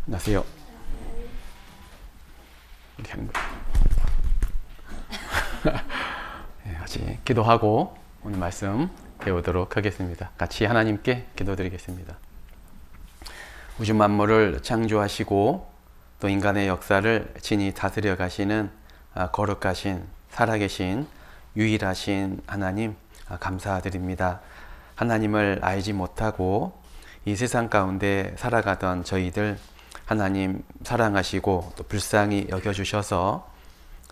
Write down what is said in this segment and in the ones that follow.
안녕하세요. 같이 기도하고 오늘 말씀 배우도록 하겠습니다. 같이 하나님께 기도드리겠습니다. 우주 만물을 창조하시고 또 인간의 역사를 친히 다스려 가시는 거룩하신 살아계신 유일하신 하나님 감사드립니다. 하나님을 알지 못하고 이 세상 가운데 살아가던 저희들 하나님 사랑하시고 또 불쌍히 여겨주셔서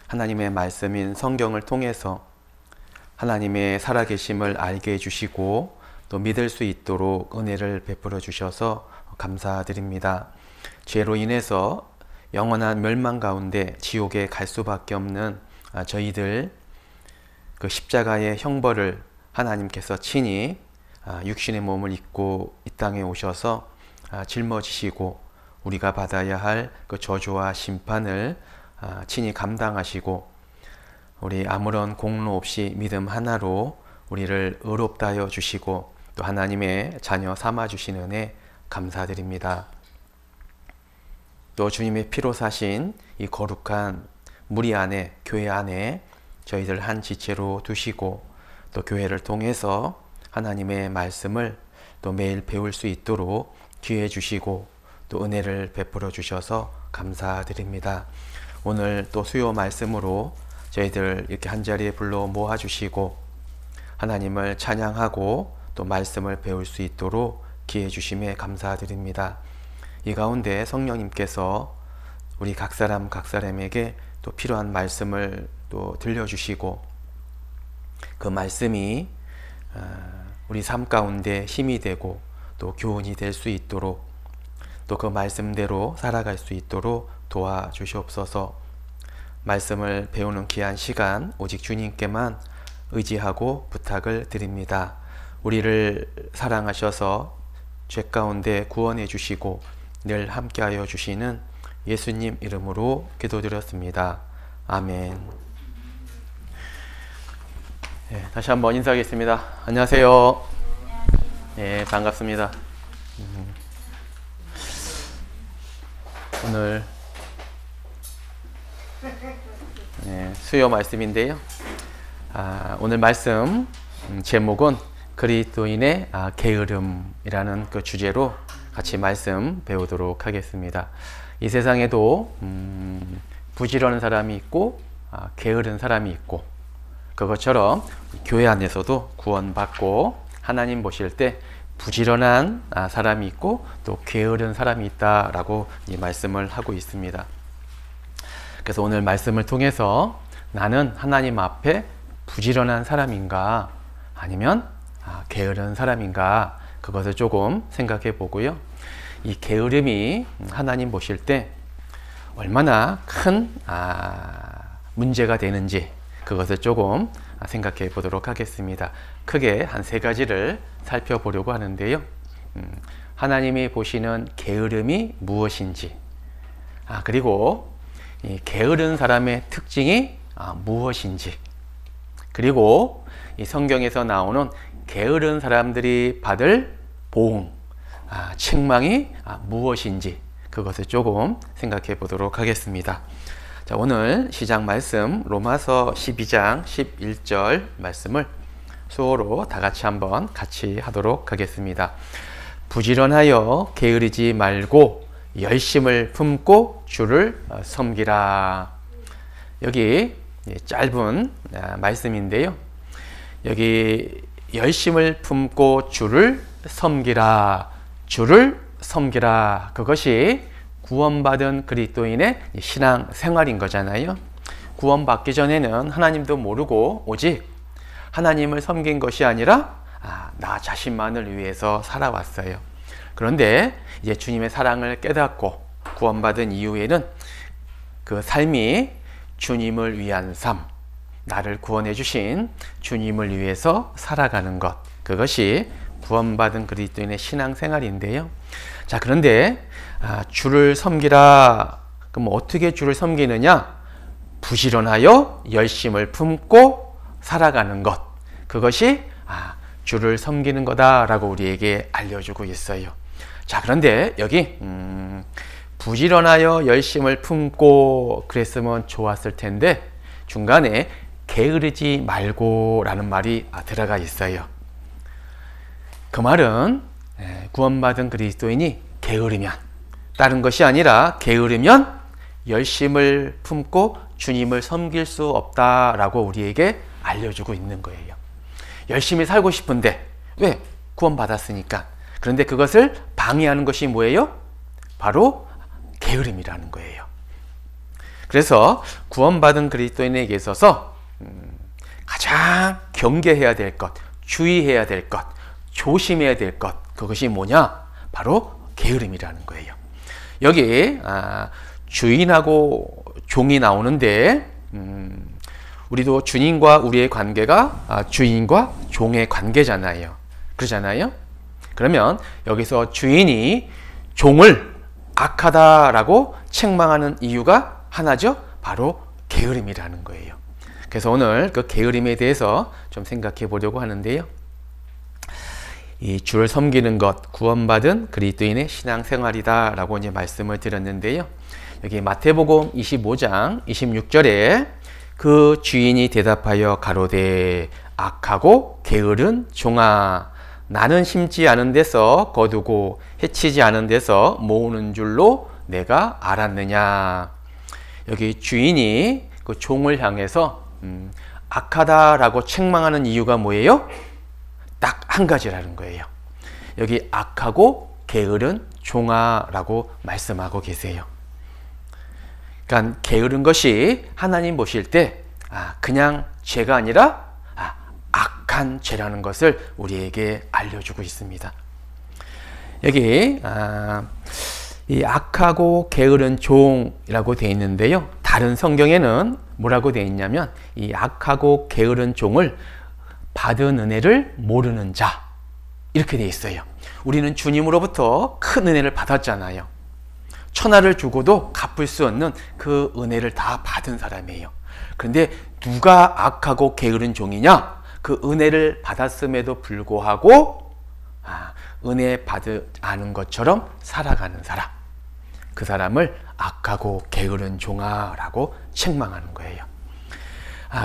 하나님의 말씀인 성경을 통해서 하나님의 살아계심을 알게 해주시고 또 믿을 수 있도록 은혜를 베풀어 주셔서 감사드립니다. 죄로 인해서 영원한 멸망 가운데 지옥에 갈 수밖에 없는 저희들 그 십자가의 형벌을 하나님께서 친히 육신의 몸을 입고 이 땅에 오셔서 짊어지시고 우리가 받아야 할 그 저주와 심판을 친히 감당하시고 우리 아무런 공로 없이 믿음 하나로 우리를 의롭다 하여 주시고 또 하나님의 자녀 삼아 주신 은혜 감사드립니다. 또 주님의 피로 사신 이 거룩한 무리 안에 교회 안에 저희들 한 지체로 두시고 또 교회를 통해서 하나님의 말씀을 또 매일 배울 수 있도록 기회 주시고 또 은혜를 베풀어 주셔서 감사드립니다. 오늘 또 수요 말씀으로 저희들 이렇게 한자리에 불러 모아 주시고 하나님을 찬양하고 또 말씀을 배울 수 있도록 기회 주심에 감사드립니다. 이 가운데 성령님께서 우리 각 사람에게 또 필요한 말씀을 또 들려주시고 그 말씀이 우리 삶 가운데 힘이 되고 또 교훈이 될 수 있도록 또 그 말씀대로 살아갈 수 있도록 도와주시옵소서. 말씀을 배우는 귀한 시간 오직 주님께만 의지하고 부탁을 드립니다. 우리를 사랑하셔서 죄 가운데 구원해 주시고 늘 함께하여 주시는 예수님 이름으로 기도드렸습니다. 아멘. 다시 한번 인사하겠습니다. 안녕하세요. 반갑습니다. 오늘 수요 말씀인데요. 오늘 말씀 제목은 그리스도인의 게으름이라는 그 주제로 같이 말씀 배우도록 하겠습니다. 이 세상에도 부지런한 사람이 있고 게으른 사람이 있고 그것처럼 교회 안에서도 구원받고 하나님 보실 때 부지런한 사람이 있고 또 게으른 사람이 있다라고 이 말씀을 하고 있습니다. 그래서 오늘 말씀을 통해서 나는 하나님 앞에 부지런한 사람인가 아니면 게으른 사람인가 그것을 조금 생각해 보고요. 이 게으름이 하나님 보실 때 얼마나 큰 문제가 되는지 그것을 조금 생각해 보도록 하겠습니다. 크게 한 세 가지를 살펴보려고 하는데요. 하나님이 보시는 게으름이 무엇인지 그리고 이 게으른 사람의 특징이 무엇인지 그리고 이 성경에서 나오는 게으른 사람들이 받을 보응, 책망이 무엇인지 그것을 조금 생각해 보도록 하겠습니다. 자, 오늘 시작 말씀 로마서 12장 11절 말씀을 수어로 다 같이 한번 같이 하도록 하겠습니다. 부지런하여 게으르지 말고 열심을 품고 주를 섬기라. 여기 짧은 말씀인데요. 여기 열심을 품고 주를 섬기라. 주를 섬기라. 그것이 구원받은 그리스도인의 신앙 생활인 거잖아요. 구원받기 전에는 하나님도 모르고 오직 하나님을 섬긴 것이 아니라 나 자신만을 위해서 살아왔어요. 그런데 이제 주님의 사랑을 깨닫고 구원받은 이후에는 그 삶이 주님을 위한 삶, 나를 구원해 주신 주님을 위해서 살아가는 것, 그것이 구원받은 그리스도인의 신앙생활인데요. 자, 그런데 주를 섬기라. 그럼 어떻게 주를 섬기느냐? 부지런하여 열심을 품고 살아가는 것, 그것이 주를 섬기는 거다라고 우리에게 알려주고 있어요. 자, 그런데 여기 부지런하여 열심을 품고 그랬으면 좋았을 텐데 중간에 게으르지 말고 라는 말이 들어가 있어요. 그 말은 구원받은 그리스도인이 게으르면, 다른 것이 아니라 게으르면 열심을 품고 주님을 섬길 수 없다라고 우리에게 알려주고 있는 거예요. 열심히 살고 싶은데 왜? 구원받았으니까. 그런데 그것을 방해하는 것이 뭐예요? 바로 게으름이라는 거예요. 그래서 구원받은 그리스도인에게 있어서 가장 경계해야 될 것, 주의해야 될 것, 조심해야 될 것, 그것이 뭐냐? 바로 게으름이라는 거예요. 여기 주인하고 종이 나오는데 우리도 주님과 우리의 관계가 주인과 종의 관계잖아요. 그러잖아요. 그러면 여기서 주인이 종을 악하다라고 책망하는 이유가 하나죠. 바로 게으름이라는 거예요. 그래서 오늘 그 게으름에 대해서 좀 생각해 보려고 하는데요. 이 주를 섬기는 것, 구원받은 그리스도인의 신앙생활이다 라고 이제 말씀을 드렸는데요. 여기 마태복음 25장 26절에 그 주인이 대답하여 가로되 악하고 게으른 종아, 나는 심지 않은 데서 거두고 해치지 않은 데서 모으는 줄로 내가 알았느냐. 여기 주인이 그 종을 향해서 악하다라고 책망하는 이유가 뭐예요? 딱 한 가지라는 거예요. 여기 악하고 게으른 종아라고 말씀하고 계세요. 그러니까 게으른 것이 하나님 보실 때 그냥 죄가 아니라 악한 죄라는 것을 우리에게 알려주고 있습니다. 여기 이 악하고 게으른 종이라고 되어 있는데요. 다른 성경에는 뭐라고 되어 있냐면 이 악하고 게으른 종을 받은 은혜를 모르는 자, 이렇게 되어 있어요. 우리는 주님으로부터 큰 은혜를 받았잖아요. 천하를 주고도 갚을 수 없는 그 은혜를 다 받은 사람이에요. 그런데 누가 악하고 게으른 종이냐? 그 은혜를 받았음에도 불구하고 은혜 받지 않은 것처럼 살아가는 사람, 그 사람을 악하고 게으른 종아라고 책망하는 거예요.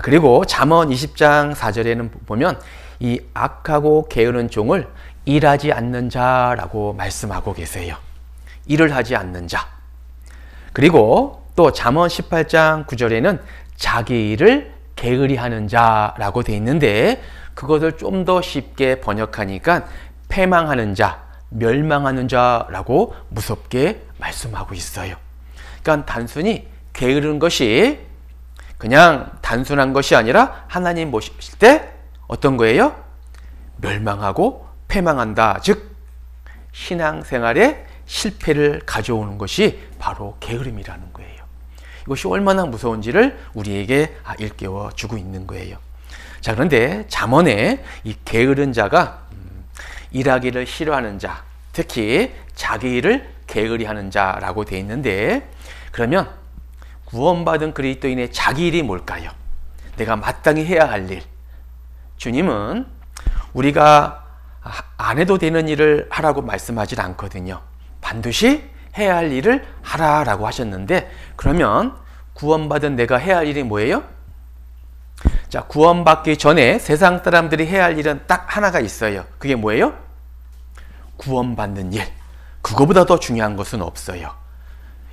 그리고 잠언 20장 4절에는 보면 이 악하고 게으른 종을 일하지 않는 자라고 말씀하고 계세요. 일을 하지 않는 자. 그리고 또 잠언 18장 9절에는 자기 일을 게으리 하는 자라고 되어 있는데 그것을 좀 더 쉽게 번역하니까 패망하는 자, 멸망하는 자라고 무섭게 말씀하고 있어요. 그러니까 단순히 게으른 것이 그냥 단순한 것이 아니라 하나님 보실 때 어떤 거예요? 멸망하고 패망한다. 즉 신앙생활에 실패를 가져오는 것이 바로 게으름이라는 거예요. 이것이 얼마나 무서운지를 우리에게 일깨워 주고 있는 거예요. 자, 그런데 잠언에 이 게으른 자가 일하기를 싫어하는 자, 특히 자기 일을 게으리 하는 자라고 되어 있는데, 그러면 구원받은 그리스도인의 자기 일이 뭘까요? 내가 마땅히 해야 할 일. 주님은 우리가 안 해도 되는 일을 하라고 말씀하지 않거든요. 반드시 해야 할 일을 하라라고 하셨는데, 그러면 구원받은 내가 해야 할 일이 뭐예요? 자, 구원받기 전에 세상 사람들이 해야 할 일은 딱 하나가 있어요. 그게 뭐예요? 구원받는 일. 그거보다 더 중요한 것은 없어요.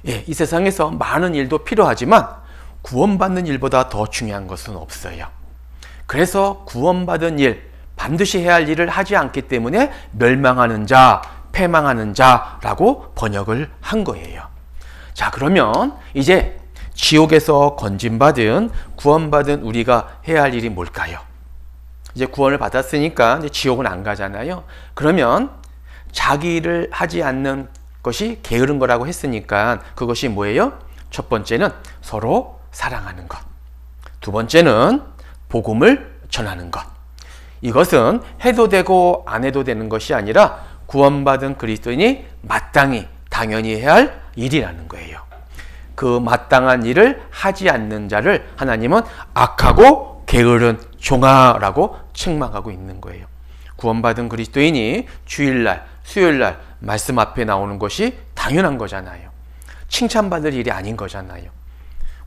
예, 이 세상에서 많은 일도 필요하지만 구원받는 일보다 더 중요한 것은 없어요. 그래서 구원받은 일, 반드시 해야 할 일을 하지 않기 때문에 멸망하는 자, 패망하는 자라고 번역을 한 거예요. 자, 그러면 이제 지옥에서 건진받은, 구원받은 우리가 해야 할 일이 뭘까요? 이제 구원을 받았으니까 이제 지옥은 안 가잖아요. 그러면 자기 일을 하지 않는 것이 게으른 거라고 했으니까 그것이 뭐예요? 첫 번째는 서로 사랑하는 것. 두 번째는 복음을 전하는 것. 이것은 해도 되고 안 해도 되는 것이 아니라 구원받은 그리스도인이 마땅히 당연히 해야 할 일이라는 거예요. 그 마땅한 일을 하지 않는 자를 하나님은 악하고 게으른 종아라고 책망하고 있는 거예요. 구원받은 그리스도인이 주일날, 수요일날 말씀 앞에 나오는 것이 당연한 거잖아요. 칭찬받을 일이 아닌 거잖아요.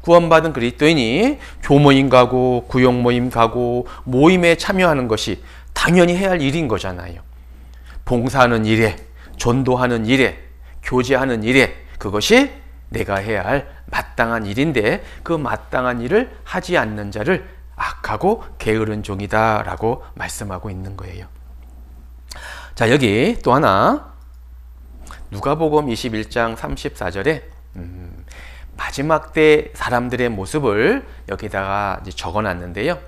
구원받은 그리스도인이 조모임 가고 구역 모임 가고 모임에 참여하는 것이 당연히 해야 할 일인 거잖아요. 봉사하는 일에, 전도하는 일에, 교제하는 일에 그것이 내가 해야 할 마땅한 일인데 그 마땅한 일을 하지 않는 자를 악하고 게으른 종이다 라고 말씀하고 있는 거예요. 자, 여기 또 하나 누가복음 21장 34절에 마지막 때 사람들의 모습을 여기다가 적어 놨는데요.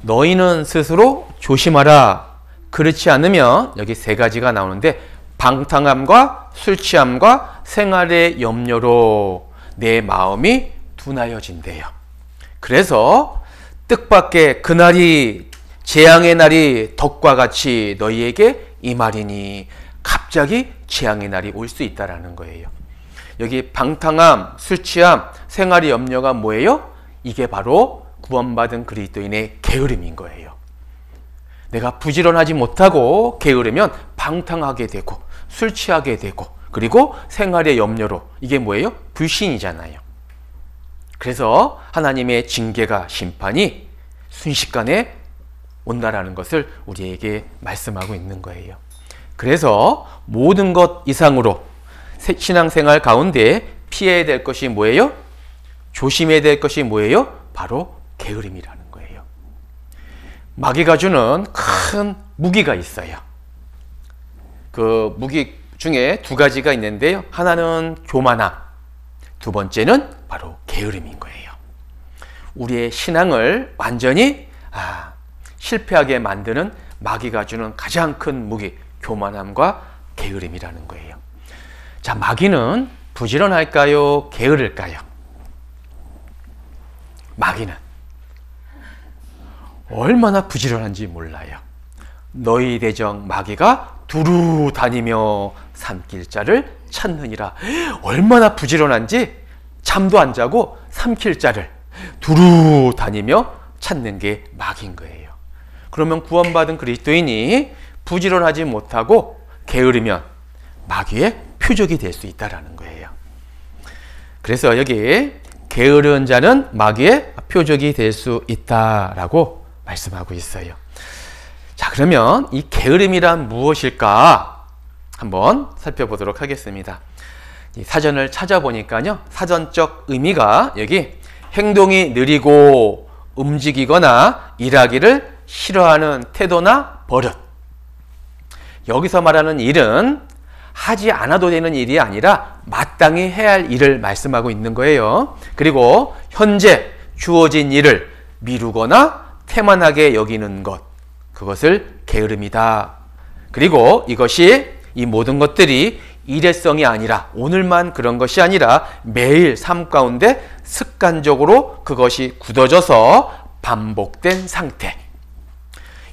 너희는 스스로 조심하라. 그렇지 않으면 여기 세 가지가 나오는데 방탕함과 술 취함과 생활의 염려로 내 마음이 둔하여진대요. 그래서 뜻밖의 그날이 재앙의 날이 덕과 같이 너희에게 임하리니 갑자기 재앙의 날이 올 수 있다라는 거예요. 여기 방탕함, 술 취함, 생활의 염려가 뭐예요? 이게 바로 구원받은 그리스도인의 게으름인 거예요. 내가 부지런하지 못하고 게으르면 방탕하게 되고 술 취하게 되고 그리고 생활의 염려로 이게 뭐예요? 불신이잖아요. 그래서 하나님의 징계가 심판이 순식간에 온다라는 것을 우리에게 말씀하고 있는 거예요. 그래서 모든 것 이상으로 신앙생활 가운데 피해야 될 것이 뭐예요? 조심해야 될 것이 뭐예요? 바로 게으름이라는 거예요. 마귀가 주는 큰 무기가 있어요. 그 무기 중에 두 가지가 있는데요. 하나는 교만함, 두 번째는 바로 게으름인 거예요. 우리의 신앙을 완전히 실패하게 만드는 마귀가 주는 가장 큰 무기, 교만함과 게으름이라는 거예요. 자, 마귀는 부지런할까요? 게으를까요? 마귀는 얼마나 부지런한지 몰라요. 너희 대적 마귀가 두루 다니며 삼킬 자를 찾느니라. 얼마나 부지런한지 잠도 안 자고 삼킬 자를 두루 다니며 찾는 게 마귀인 거예요. 그러면 구원받은 그리스도인이 부지런하지 못하고 게으르면 마귀의 표적이 될 수 있다는 거예요. 그래서 여기 게으른 자는 마귀의 표적이 될 수 있다라고 말씀하고 있어요. 자, 그러면 이 게으름이란 무엇일까 한번 살펴보도록 하겠습니다. 이 사전을 찾아보니까요, 사전적 의미가 여기 행동이 느리고 움직이거나 일하기를 싫어하는 태도나 버릇. 여기서 말하는 일은 하지 않아도 되는 일이 아니라 마땅히 해야 할 일을 말씀하고 있는 거예요. 그리고 현재 주어진 일을 미루거나 태만하게 여기는 것, 그것을 게으름이다. 그리고 이것이 이 모든 것들이 일회성이 아니라 오늘만 그런 것이 아니라 매일 삶 가운데 습관적으로 그것이 굳어져서 반복된 상태.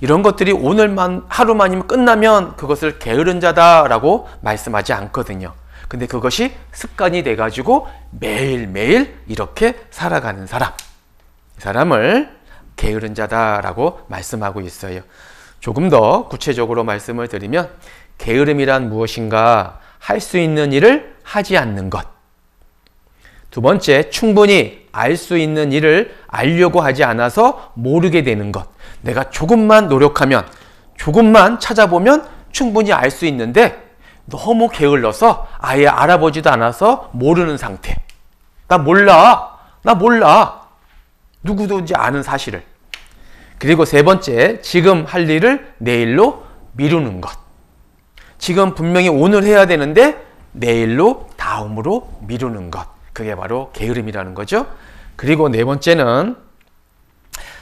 이런 것들이 오늘만 하루만이면 끝나면 그것을 게으른 자다라고 말씀하지 않거든요. 근데 그것이 습관이 돼가지고 매일매일 이렇게 살아가는 사람, 이 사람을 게으른 자다라고 말씀하고 있어요. 조금 더 구체적으로 말씀을 드리면 게으름이란 무엇인가? 할 수 있는 일을 하지 않는 것. 두 번째, 충분히 알 수 있는 일을 알려고 하지 않아서 모르게 되는 것. 내가 조금만 노력하면, 조금만 찾아보면 충분히 알 수 있는데 너무 게을러서 아예 알아보지도 않아서 모르는 상태. 나 몰라. 누구든지 아는 사실을. 그리고 세 번째, 지금 할 일을 내일로 미루는 것. 지금 분명히 오늘 해야 되는데 내일로, 다음으로 미루는 것. 그게 바로 게으름이라는 거죠. 그리고 네 번째는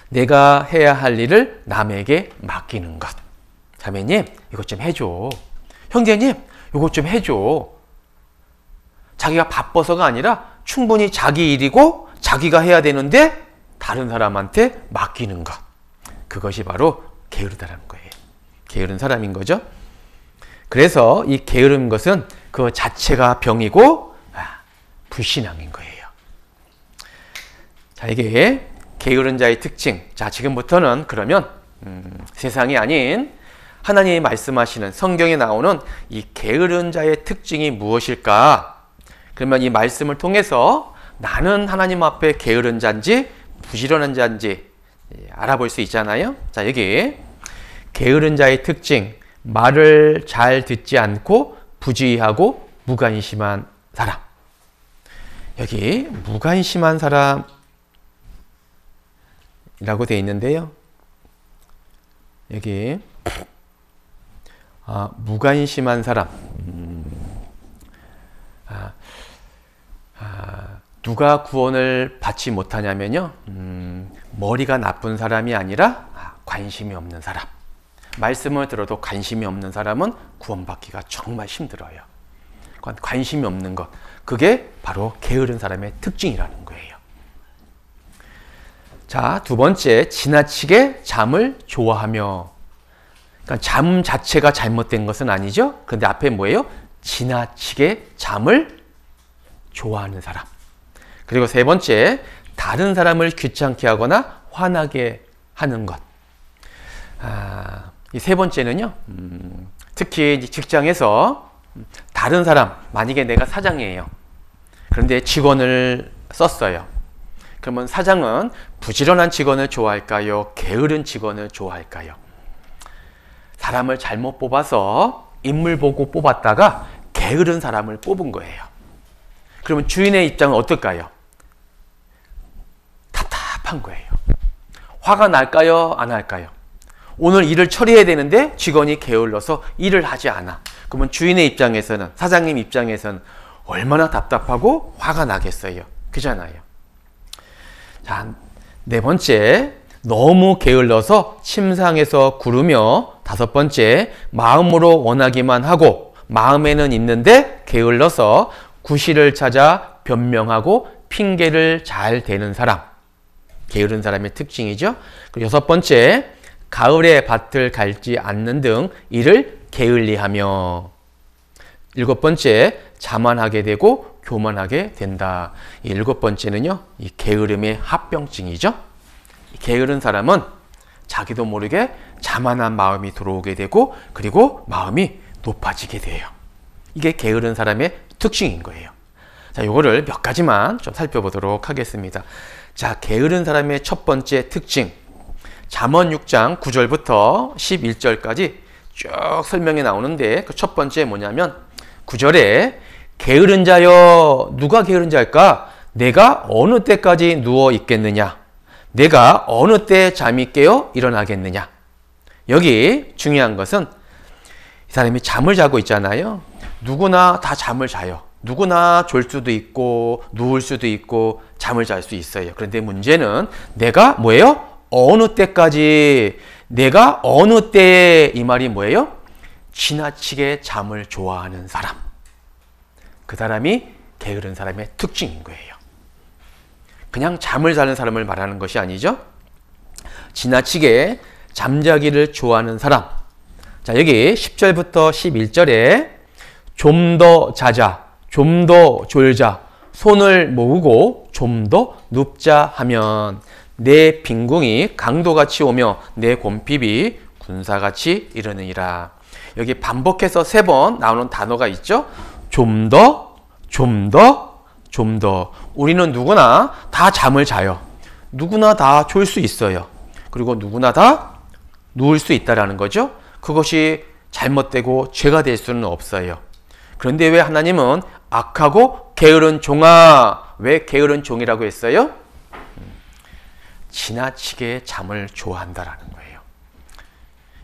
내가 해야 할 일을 남에게 맡기는 것. 자매님, 이것 좀 해줘. 형제님, 이것 좀 해줘. 자기가 바빠서가 아니라 충분히 자기 일이고 자기가 해야 되는데 다른 사람한테 맡기는 것. 그것이 바로 게으르다라는 거예요. 게으른 사람인 거죠. 그래서 이 게으른 것은 그 자체가 병이고 불신앙인 거예요. 자, 이게 게으른 자의 특징. 자, 지금부터는 그러면 세상이 아닌 하나님이 말씀하시는 성경에 나오는 이 게으른 자의 특징이 무엇일까? 그러면 이 말씀을 통해서 나는 하나님 앞에 게으른 자인지 부지런한 자인지 알아볼 수 있잖아요. 자, 여기 게으른 자의 특징, 말을 잘 듣지 않고 부지하고 무관심한 사람. 여기 무관심한 사람이라고 되어 있는데요. 여기 무관심한 사람. 누가 구원을 받지 못하냐면요. 머리가 나쁜 사람이 아니라 관심이 없는 사람. 말씀을 들어도 관심이 없는 사람은 구원받기가 정말 힘들어요. 관심이 없는 것. 그게 바로 게으른 사람의 특징이라는 거예요. 자, 두 번째, 지나치게 잠을 좋아하며. 그러니까 잠 자체가 잘못된 것은 아니죠. 그런데 앞에 뭐예요? 지나치게 잠을 좋아하는 사람. 그리고 세 번째, 다른 사람을 귀찮게 하거나 화나게 하는 것. 이 세 번째는요, 특히 직장에서 다른 사람, 만약에 내가 사장이에요. 그런데 직원을 썼어요. 그러면 사장은 부지런한 직원을 좋아할까요? 게으른 직원을 좋아할까요? 사람을 잘못 뽑아서 인물 보고 뽑았다가 게으른 사람을 뽑은 거예요. 그러면 주인의 입장은 어떨까요? 답답한 거예요. 화가 날까요? 안 날까요? 오늘 일을 처리해야 되는데 직원이 게을러서 일을 하지 않아. 그러면 주인의 입장에서는, 사장님 입장에서는 얼마나 답답하고 화가 나겠어요. 그잖아요. 자, 네 번째, 너무 게을러서 침상에서 구르며. 다섯 번째, 마음으로 원하기만 하고 마음에는 있는데 게을러서 구실을 찾아 변명하고 핑계를 잘 대는 사람. 게으른 사람의 특징이죠. 그리고 여섯 번째, 가을에 밭을 갈지 않는 등 이를 게을리하며. 일곱 번째, 자만하게 되고 교만하게 된다. 이 일곱 번째는요, 이 게으름의 합병증이죠. 게으른 사람은 자기도 모르게 자만한 마음이 들어오게 되고, 그리고 마음이 높아지게 돼요. 이게 게으른 사람의 특징인 거예요. 자, 요거를 몇 가지만 좀 살펴보도록 하겠습니다. 자, 게으른 사람의 첫 번째 특징. 잠언 6장 9절부터 11절까지 쭉 설명이 나오는데, 그 첫 번째 뭐냐면 9절에 게으른 자여, 누가 게으른 자일까? 내가 어느 때까지 누워 있겠느냐? 내가 어느 때 잠이 깨어 일어나겠느냐? 여기 중요한 것은 이 사람이 잠을 자고 있잖아요. 누구나 다 잠을 자요. 누구나 졸 수도 있고 누울 수도 있고 잠을 잘 수 있어요. 그런데 문제는 내가 뭐예요? 어느 때까지, 내가 어느 때에, 이 말이 뭐예요? 지나치게 잠을 좋아하는 사람. 그 사람이 게으른 사람의 특징인 거예요. 그냥 잠을 자는 사람을 말하는 것이 아니죠. 지나치게 잠자기를 좋아하는 사람. 자, 여기 10절부터 11절에 좀 더 자자, 좀 더 졸자, 손을 모으고 좀 더 눕자 하면 내 빈궁이 강도같이 오며 내 곰핍이 군사같이 이르느니라. 여기 반복해서 3번 나오는 단어가 있죠. 좀 더, 좀 더, 좀 더. 우리는 누구나 다 잠을 자요. 누구나 다 졸 수 있어요. 그리고 누구나 다 누울 수 있다라는 거죠. 그것이 잘못되고 죄가 될 수는 없어요. 그런데 왜 하나님은 악하고 게으른 종아, 왜 게으른 종이라고 했어요? 지나치게 잠을 좋아한다라는 거예요.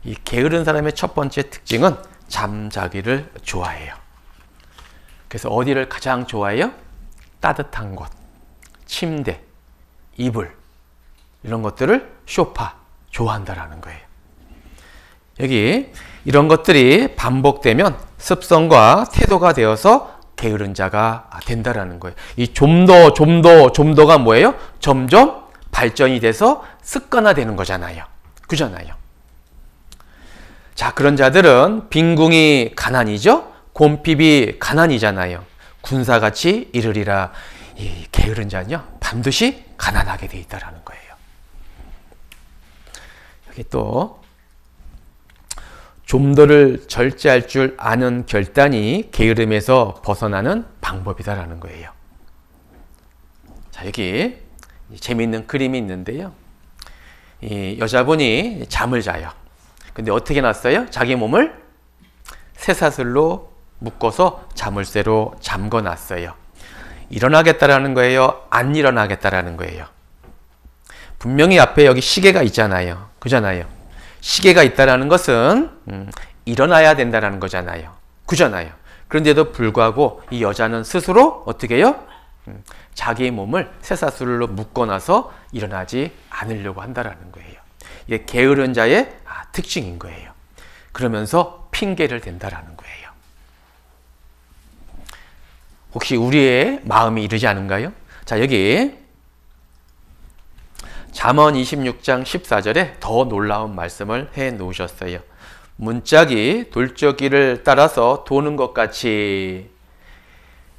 이 게으른 사람의 첫 번째 특징은 잠자기를 좋아해요. 그래서 어디를 가장 좋아해요? 따뜻한 곳, 침대, 이불, 이런 것들을 소파 좋아한다라는 거예요. 여기 이런 것들이 반복되면 습성과 태도가 되어서 게으른 자가 된다라는 거예요. 이 좀 더가 뭐예요? 점점 발전이 돼서 습관화되는 거잖아요. 그잖아요. 자, 그런 자들은 빈궁이 가난이죠. 곰핍이 가난이잖아요. 군사같이 이르리라. 이 게으른 자는요, 반드시 가난하게 돼 있다라는 거예요. 여기 또 좀 더를 절제할 줄 아는 결단이 게으름에서 벗어나는 방법이다라는 거예요. 자, 여기 재미있는 그림이 있는데요. 이 여자분이 잠을 자요. 근데 어떻게 놨어요? 자기 몸을 쇠사슬로 묶어서 자물쇠로 잠궈 놨어요. 일어나겠다라는 거예요? 안 일어나겠다라는 거예요? 분명히 앞에 여기 시계가 있잖아요. 그잖아요. 시계가 있다라는 것은 일어나야 된다라는 거잖아요. 그잖아요. 그런데도 불구하고 이 여자는 스스로 어떻게 해요? 자기 몸을 쇠사슬로 묶어놔서 일어나지 않으려고 한다라는 거예요. 이게 게으른 자의 특징인 거예요. 그러면서 핑계를 댄다라는 거예요. 혹시 우리의 마음이 이러지 않은가요? 자, 여기 잠언 26장 14절에 더 놀라운 말씀을 해 놓으셨어요. 문짝이 돌적이를 따라서 도는 것 같이.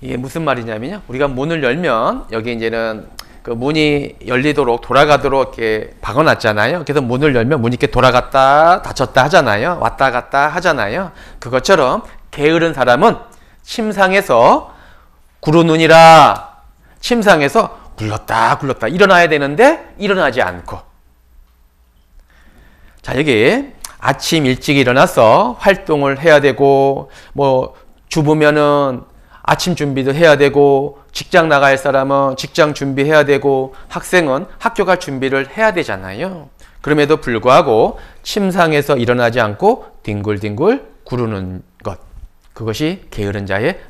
이게 무슨 말이냐면요. 우리가 문을 열면 여기 이제는 그 문이 열리도록 돌아가도록 이렇게 박아놨잖아요. 그래서 문을 열면 문이 이렇게 돌아갔다 닫혔다 하잖아요. 왔다 갔다 하잖아요. 그것처럼 게으른 사람은 침상에서 구르느니라. 침상에서 굴렀다 일어나야 되는데 일어나지 않고. 자, 여기 아침 일찍 일어나서 활동을 해야 되고, 뭐 주부면은 아침 준비도 해야 되고, 직장 나갈 사람은 직장 준비해야 되고, 학생은 학교 갈 준비를 해야 되잖아요. 그럼에도 불구하고 침상에서 일어나지 않고 뒹굴뒹굴 구르는 것, 그것이 게으른 자의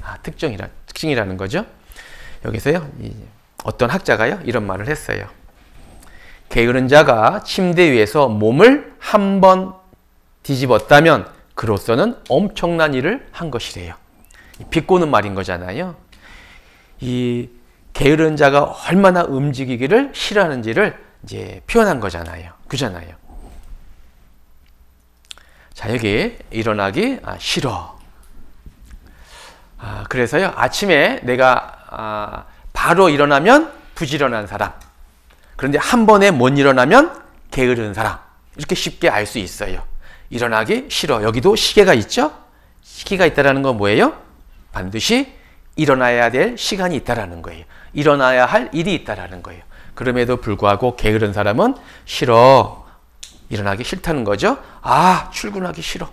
특징이라는 거죠. 여기서요, 어떤 학자가요 이런 말을 했어요. 게으른 자가 침대 위에서 몸을 한 번 뒤집었다면 그로서는 엄청난 일을 한 것이래요. 비꼬는 말인 거잖아요. 이 게으른 자가 얼마나 움직이기를 싫어하는지를 이제 표현한 거잖아요. 그잖아요. 자, 여기 일어나기 싫어. 그래서요, 아침에 내가 바로 일어나면 부지런한 사람, 그런데 한 번에 못 일어나면 게으른 사람, 이렇게 쉽게 알 수 있어요. 일어나기 싫어. 여기도 시계가 있죠? 시계가 있다는 건 뭐예요? 반드시 일어나야 될 시간이 있다는 거예요. 일어나야 할 일이 있다는 거예요. 그럼에도 불구하고 게으른 사람은 싫어. 일어나기 싫다는 거죠. 출근하기 싫어.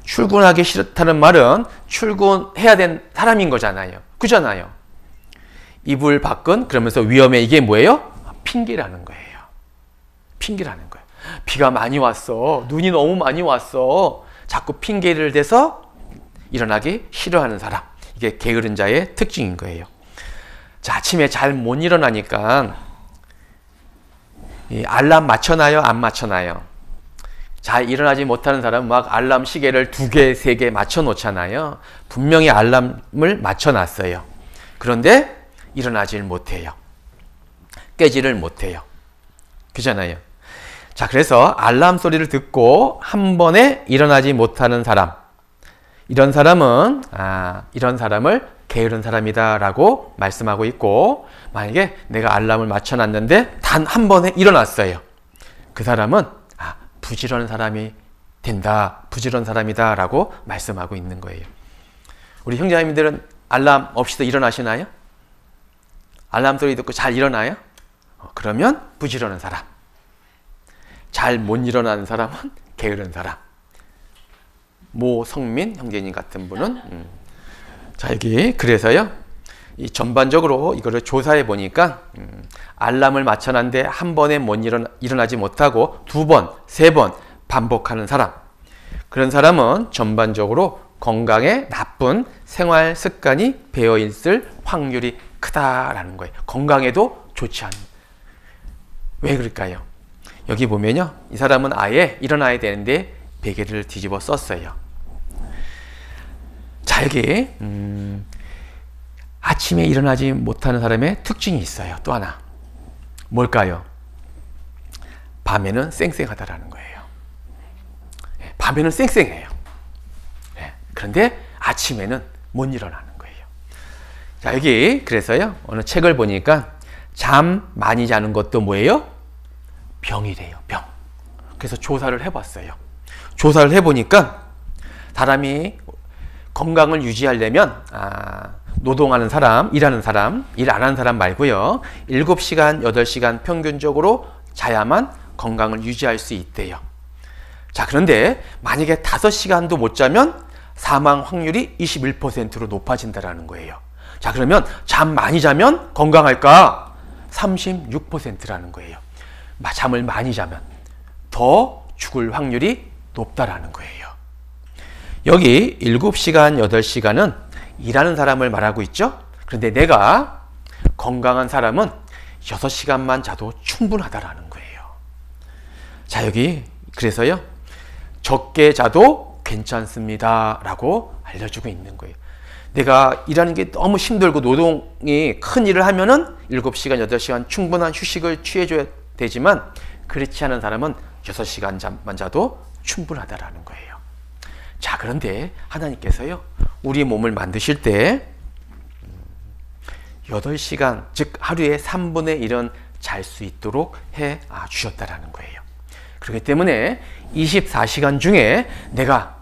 출근하기 싫다는 말은 출근해야 된 사람인 거잖아요. 그잖아요. 이불 밖은 그러면서 위험해. 이게 뭐예요? 핑계라는 거예요. 핑계라는 거예요. 비가 많이 왔어. 눈이 너무 많이 왔어. 자꾸 핑계를 대서 일어나기 싫어하는 사람. 이게 게으른 자의 특징인 거예요. 자, 아침에 잘 못 일어나니까 이 알람 맞춰놔요? 안 맞춰놔요? 잘 일어나지 못하는 사람은 막 알람 시계를 2개, 3개 맞춰 놓잖아요. 분명히 알람을 맞춰놨어요. 그런데 일어나질 못해요. 깨지를 못해요. 그잖아요. 자, 그래서 알람 소리를 듣고 한 번에 일어나지 못하는 사람, 이런 사람은 이런 사람을 게으른 사람이다라고 말씀하고 있고, 만약에 내가 알람을 맞춰놨는데 단 한 번에 일어났어요. 그 사람은 부지런한 사람이 된다, 부지런한 사람이다라고 말씀하고 있는 거예요. 우리 형제자매님들은 알람 없이도 일어나시나요? 알람 소리 듣고 잘 일어나요? 그러면 부지런한 사람. 잘 못 일어나는 사람은 게으른 사람. 모 성민 형제님 같은 분은 자, 여기 그래서요, 이 전반적으로 이거를 조사해 보니까 알람을 맞춰놨는데 한 번에 못 일어나지 못하고 2번, 3번 반복하는 사람, 그런 사람은 전반적으로 건강에 나쁜 생활 습관이 배어 있을 확률이 크다라는 거예요. 건강에도 좋지 않은. 왜 그럴까요? 여기 보면요, 이 사람은 아예 일어나야 되는데 베개를 뒤집어 썼어요. 자, 여기 아침에 일어나지 못하는 사람의 특징이 있어요. 또 하나. 뭘까요? 밤에는 쌩쌩하다라는 거예요. 밤에는 쌩쌩해요. 그런데 아침에는 못 일어나는 거예요. 자, 여기 그래서요, 어느 책을 보니까 잠 많이 자는 것도 뭐예요? 병이래요. 병. 그래서 조사를 해봤어요. 조사를 해보니까 사람이 건강을 유지하려면 노동하는 사람, 일하는 사람, 일 안 하는 사람 말고요. 7시간, 8시간 평균적으로 자야만 건강을 유지할 수 있대요. 자, 그런데 만약에 5시간도 못 자면 사망 확률이 21%로 높아진다는 거예요. 자, 그러면 잠 많이 자면 건강할까? 36%라는 거예요. 잠을 많이 자면 더 죽을 확률이 높다라는 거예요. 여기 7시간, 8시간은 일하는 사람을 말하고 있죠. 그런데 내가 건강한 사람은 6시간만 자도 충분하다라는 거예요. 자, 여기 그래서요, 적게 자도 괜찮습니다 라고 알려주고 있는 거예요. 내가 일하는 게 너무 힘들고 노동이 큰 일을 하면은 7시간, 8시간 충분한 휴식을 취해줘야 되지만, 그렇지 않은 사람은 6시간 잠만 자도 충분하다라는 거예요. 자, 그런데 하나님께서요, 우리 몸을 만드실 때 8시간, 즉 하루에 3분의 1은 잘 수 있도록 해 주셨다라는 거예요. 그렇기 때문에 24시간 중에 내가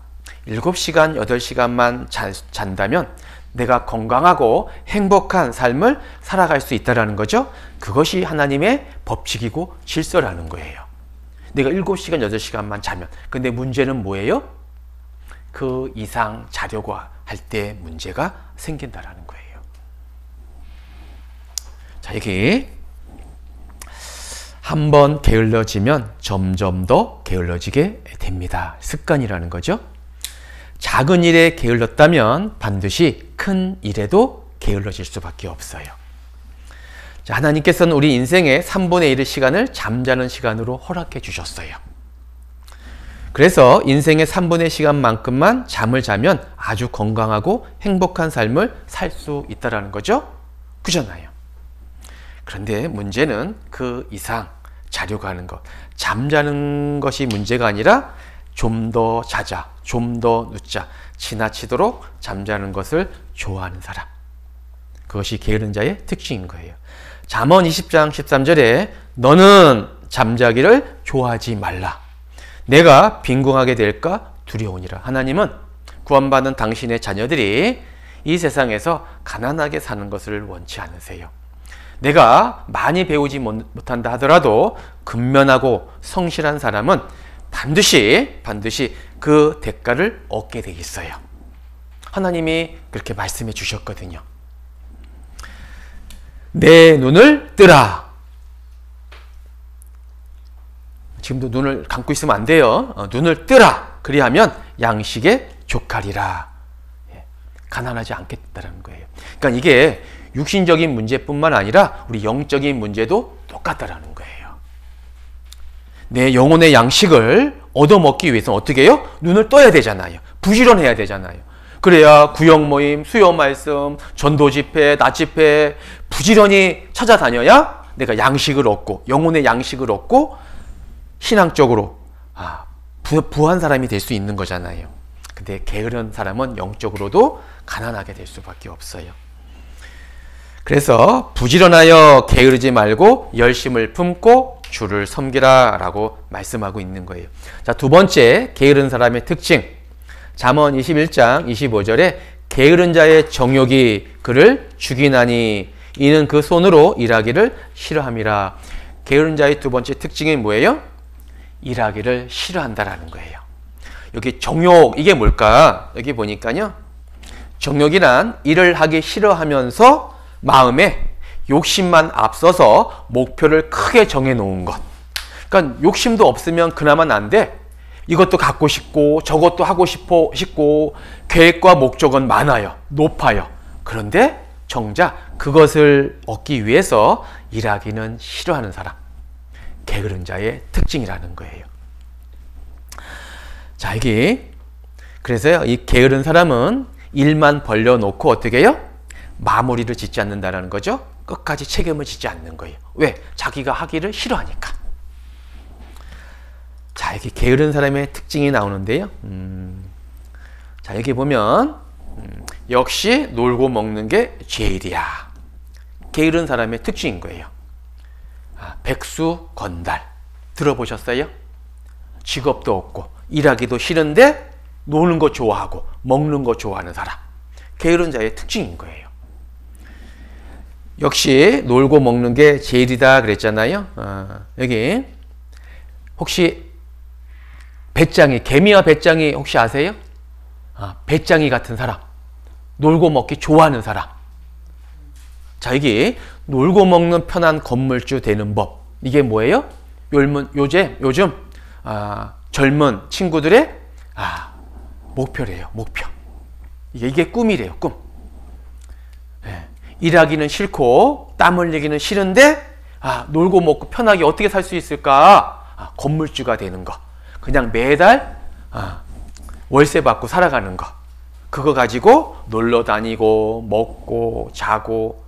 7시간, 8시간만 잔다면 내가 건강하고 행복한 삶을 살아갈 수 있다는 거죠. 그것이 하나님의 법칙이고 질서라는 거예요. 내가 7시간, 8시간만 자면. 근데 문제는 뭐예요? 그 이상 자려고 할 때 문제가 생긴다는 거예요. 자, 여기 한번 게을러지면 점점 더 게을러지게 됩니다. 습관이라는 거죠. 작은 일에 게을렀다면 반드시 큰 일에도 게을러질 수밖에 없어요. 자, 하나님께서는 우리 인생의 3분의 1의 시간을 잠자는 시간으로 허락해 주셨어요. 그래서 인생의 3분의 1 시간만큼만 잠을 자면 아주 건강하고 행복한 삶을 살 수 있다는 거죠. 그잖아요. 그런데 문제는 그 이상 자려고 하는 것, 잠자는 것이 문제가 아니라 좀 더 자자, 좀 더 눕자, 지나치도록 잠자는 것을 좋아하는 사람, 그것이 게으른 자의 특징인 거예요. 잠언 20장 13절에 너는 잠자기를 좋아하지 말라. 내가 빈궁하게 될까 두려우니라. 하나님은 구원받은 당신의 자녀들이 이 세상에서 가난하게 사는 것을 원치 않으세요. 내가 많이 배우지 못한다 하더라도 근면하고 성실한 사람은 반드시 그 대가를 얻게 돼 있어요. 하나님이 그렇게 말씀해 주셨거든요. 내 눈을 뜨라. 지금도 눈을 감고 있으면 안 돼요. 눈을 뜨라. 그리하면 양식에 족하리라. 가난하지 않겠다는 거예요. 그러니까 이게 육신적인 문제뿐만 아니라 우리 영적인 문제도 똑같다라는 거예요. 내 영혼의 양식을 얻어먹기 위해서는 어떻게 해요? 눈을 떠야 되잖아요. 부지런해야 되잖아요. 그래야 구역 모임, 수요 말씀, 전도 집회, 낮 집회 부지런히 찾아다녀야 내가 양식을 얻고 영혼의 양식을 얻고 신앙적으로 부한 사람이 될 수 있는 거잖아요. 근데 게으른 사람은 영적으로도 가난하게 될 수밖에 없어요. 그래서 부지런하여 게으르지 말고 열심을 품고 주를 섬기라 라고 말씀하고 있는 거예요. 자, 두 번째 게으른 사람의 특징, 잠언 21장 25절에 게으른 자의 정욕이 그를 죽이나니 이는 그 손으로 일하기를 싫어함이라. 게으른 자의 두 번째 특징이 뭐예요? 일하기를 싫어한다라는 거예요. 여기 정욕, 이게 뭘까? 여기 보니까요, 정욕이란 일을 하기 싫어하면서 마음에 욕심만 앞서서 목표를 크게 정해놓은 것. 그러니까 욕심도 없으면 그나마 난데 이것도 갖고 싶고 저것도 하고 싶고 계획과 목적은 많아요. 높아요. 그런데 정작 그것을 얻기 위해서 일하기는 싫어하는 사람, 게으른 자의 특징이라는 거예요. 자, 여기 그래서요, 이 게으른 사람은 일만 벌려놓고 어떻게 해요? 마무리를 짓지 않는다는 거죠. 끝까지 책임을 지지 않는 거예요. 왜? 자기가 하기를 싫어하니까. 자, 여기 게으른 사람의 특징이 나오는데요. 자, 여기 보면 역시 놀고 먹는 게 제일이야. 게으른 사람의 특징인 거예요. 백수건달 들어보셨어요? 직업도 없고 일하기도 싫은데 노는 거 좋아하고 먹는 거 좋아하는 사람, 게으른 자의 특징인 거예요. 역시 놀고 먹는 게 제일이다 그랬잖아요. 여기 혹시 배짱이, 개미와 배짱이 혹시 아세요? 배짱이 같은 사람, 놀고 먹기 좋아하는 사람. 자, 여기 놀고 먹는 편한 건물주 되는 법. 이게 뭐예요? 요즘 젊은 친구들의 목표래요. 목표. 이게 꿈이래요. 꿈. 네. 일하기는 싫고 땀 흘리기는 싫은데 놀고 먹고 편하게 어떻게 살 수 있을까? 건물주가 되는 거. 그냥 매달 월세 받고 살아가는 거. 그거 가지고 놀러 다니고 먹고 자고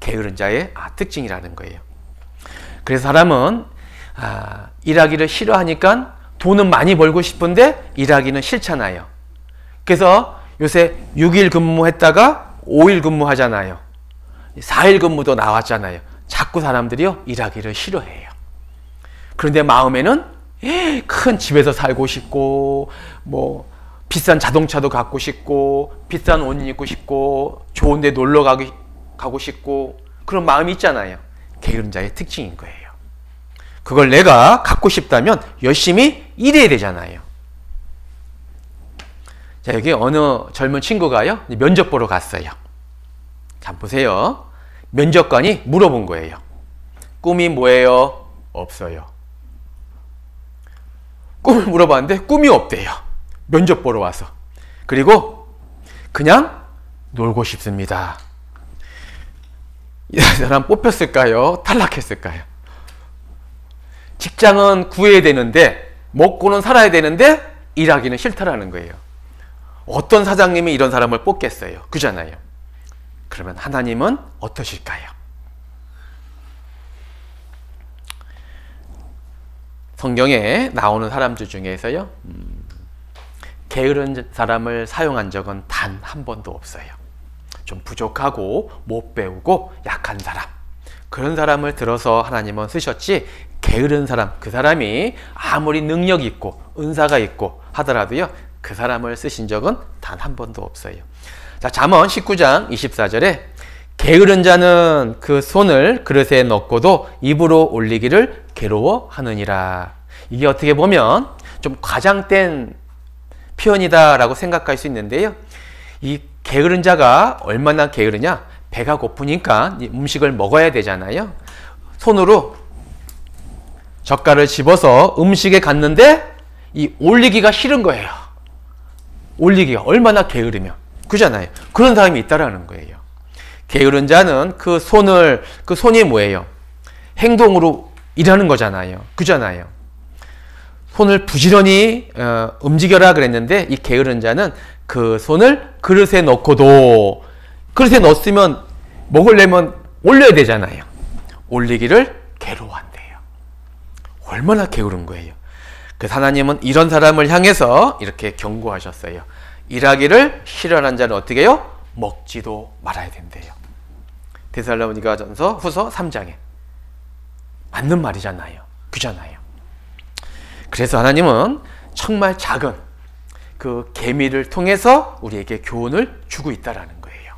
게으른 자의 특징이라는 거예요. 그래서 사람은 일하기를 싫어하니까 돈은 많이 벌고 싶은데 일하기는 싫잖아요. 그래서 요새 6일 근무했다가 5일 근무하잖아요. 4일 근무도 나왔잖아요. 자꾸 사람들이요 일하기를 싫어해요. 그런데 마음에는 큰 집에서 살고 싶고 뭐 비싼 자동차도 갖고 싶고 비싼 옷 입고 싶고 좋은 데 놀러 가고 싶고 그런 마음이 있잖아요. 게으른 자의 특징인 거예요. 그걸 내가 갖고 싶다면 열심히 일해야 되잖아요. 자, 여기 어느 젊은 친구가요 면접 보러 갔어요. 자, 보세요. 면접관이 물어본 거예요. 꿈이 뭐예요? 없어요. 꿈을 물어봤는데 꿈이 없대요. 면접 보러 와서. 그리고 그냥 놀고 싶습니다. 이 사람 뽑혔을까요? 탈락했을까요? 직장은 구해야 되는데 먹고는 살아야 되는데 일하기는 싫다라는 거예요. 어떤 사장님이 이런 사람을 뽑겠어요? 그잖아요. 그러면 하나님은 어떠실까요? 성경에 나오는 사람들 중에서요 게으른 사람을 사용한 적은 단 한 번도 없어요. 좀 부족하고 못 배우고 약한 사람, 그런 사람을 들어서 하나님은 쓰셨지, 게으른 사람, 그 사람이 아무리 능력이 있고 은사가 있고 하더라도요 그 사람을 쓰신 적은 단 한 번도 없어요. 자, 잠언 19장 24절에 게으른 자는 그 손을 그릇에 넣고도 입으로 올리기를 괴로워하느니라. 이게 어떻게 보면 좀 과장된 표현이다라고 생각할 수 있는데요. 이 게으른 자가 얼마나 게으르냐? 배가 고프니까 음식을 먹어야 되잖아요. 손으로 젓갈을 집어서 음식에 갔는데 이 올리기가 싫은 거예요. 올리기가 얼마나 게으르면. 그잖아요. 그런 사람이 있다라는 거예요. 게으른 자는 그 손이 뭐예요? 행동으로 일하는 거잖아요. 그잖아요. 손을 부지런히 움직여라 그랬는데 이 게으른 자는 그 손을 그릇에 넣고도, 그릇에 넣었으면 먹으려면 올려야 되잖아요. 올리기를 괴로워한대요. 얼마나 게으른 거예요. 그래서 하나님은 이런 사람을 향해서 이렇게 경고하셨어요. 일하기를 싫어하는 자는 어떻게 해요? 먹지도 말아야 된대요. 데살로니가전서 후서 3장에 맞는 말이잖아요. 그잖아요. 그래서 하나님은 정말 작은 그 계미를 통해서 우리에게 교훈을 주고 있다라는 거예요.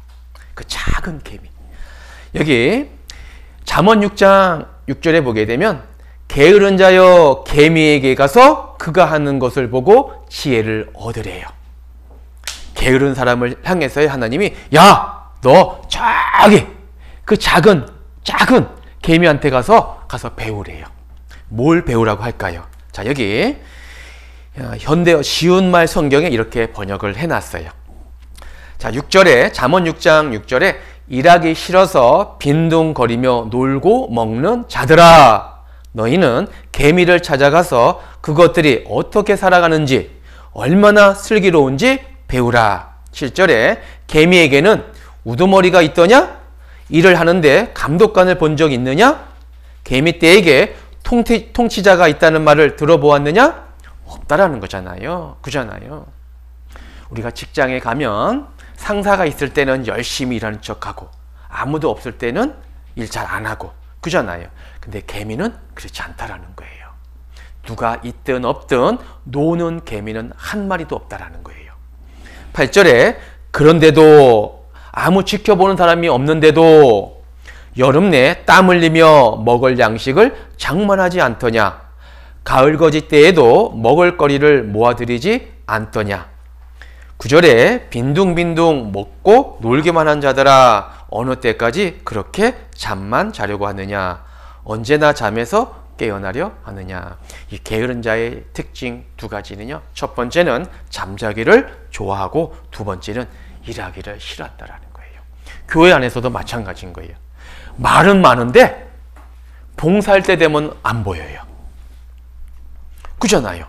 그 작은 계미. 여기 잠언 6장 6절에 보게 되면 게으른 자여 계미에게 가서 그가 하는 것을 보고 지혜를 얻으래요. 게으른 사람을 향해서의 하나님이, 야, 너 저기 그 작은 개미한테 가서 배우래요. 뭘 배우라고 할까요? 자, 여기 현대어 쉬운 말 성경에 이렇게 번역을 해놨어요. 자, 6절에 잠언 6장 6절에 일하기 싫어서 빈둥거리며 놀고 먹는 자들아, 너희는 개미를 찾아가서 그것들이 어떻게 살아가는지 얼마나 슬기로운지 배우라. 7절에 개미에게는 우두머리가 있더냐? 일을 하는데 감독관을 본 적 있느냐? 개미떼에게 통치자가 있다는 말을 들어보았느냐? 없다라는 거잖아요. 그잖아요. 우리가 직장에 가면 상사가 있을 때는 열심히 일하는 척하고 아무도 없을 때는 일 잘 안 하고 그잖아요. 근데 개미는 그렇지 않다라는 거예요. 누가 있든 없든 노는 개미는 한 마리도 없다라는 거예요. 8절에 그런데도 아무 지켜보는 사람이 없는데도 여름 내 땀 흘리며 먹을 양식을 장만하지 않더냐? 가을 거짓 때에도 먹을거리를 모아들이지 않더냐? 9절에 빈둥빈둥 먹고 놀기만 한 자들아 어느 때까지 그렇게 잠만 자려고 하느냐? 언제나 잠에서 깨어나려 하느냐? 이 게으른 자의 특징 두 가지는요. 첫 번째는 잠자기를 좋아하고 두 번째는 일하기를 싫어한다라는 거예요. 교회 안에서도 마찬가지인 거예요. 말은 많은데 봉사할 때 되면 안 보여요. 그잖아요.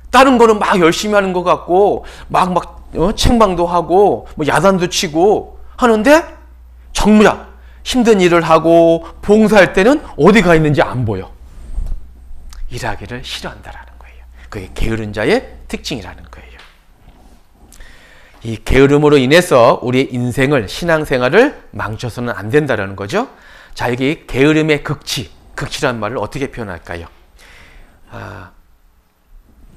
다른 거는 막 열심히 하는 것 같고 책망도 하고 뭐 야단도 치고 하는데 정작 힘든 일을 하고 봉사할 때는 어디 가 있는지 안 보여. 일하기를 싫어한다라는 거예요. 그게 게으른 자의 특징이라는 거예요. 이 게으름으로 인해서 우리 인생을, 신앙생활을 망쳐서는 안 된다는 거죠. 자, 여기 게으름의 극치란 말을 어떻게 표현할까요?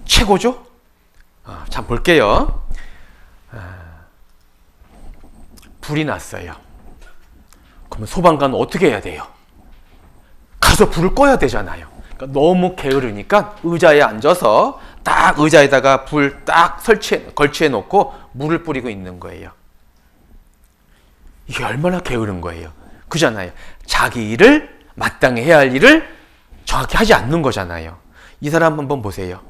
최고죠? 자, 볼게요. 불이 났어요. 그러면 소방관은 어떻게 해야 돼요? 가서 불을 꺼야 되잖아요. 그러니까 너무 게으르니까 의자에 앉아서 딱 의자에다가 불 딱 걸치해 놓고 물을 뿌리고 있는 거예요. 이게 얼마나 게으른 거예요. 그잖아요. 자기 일을, 마땅히 해야 할 일을 정확히 하지 않는 거잖아요. 이 사람 한번 보세요.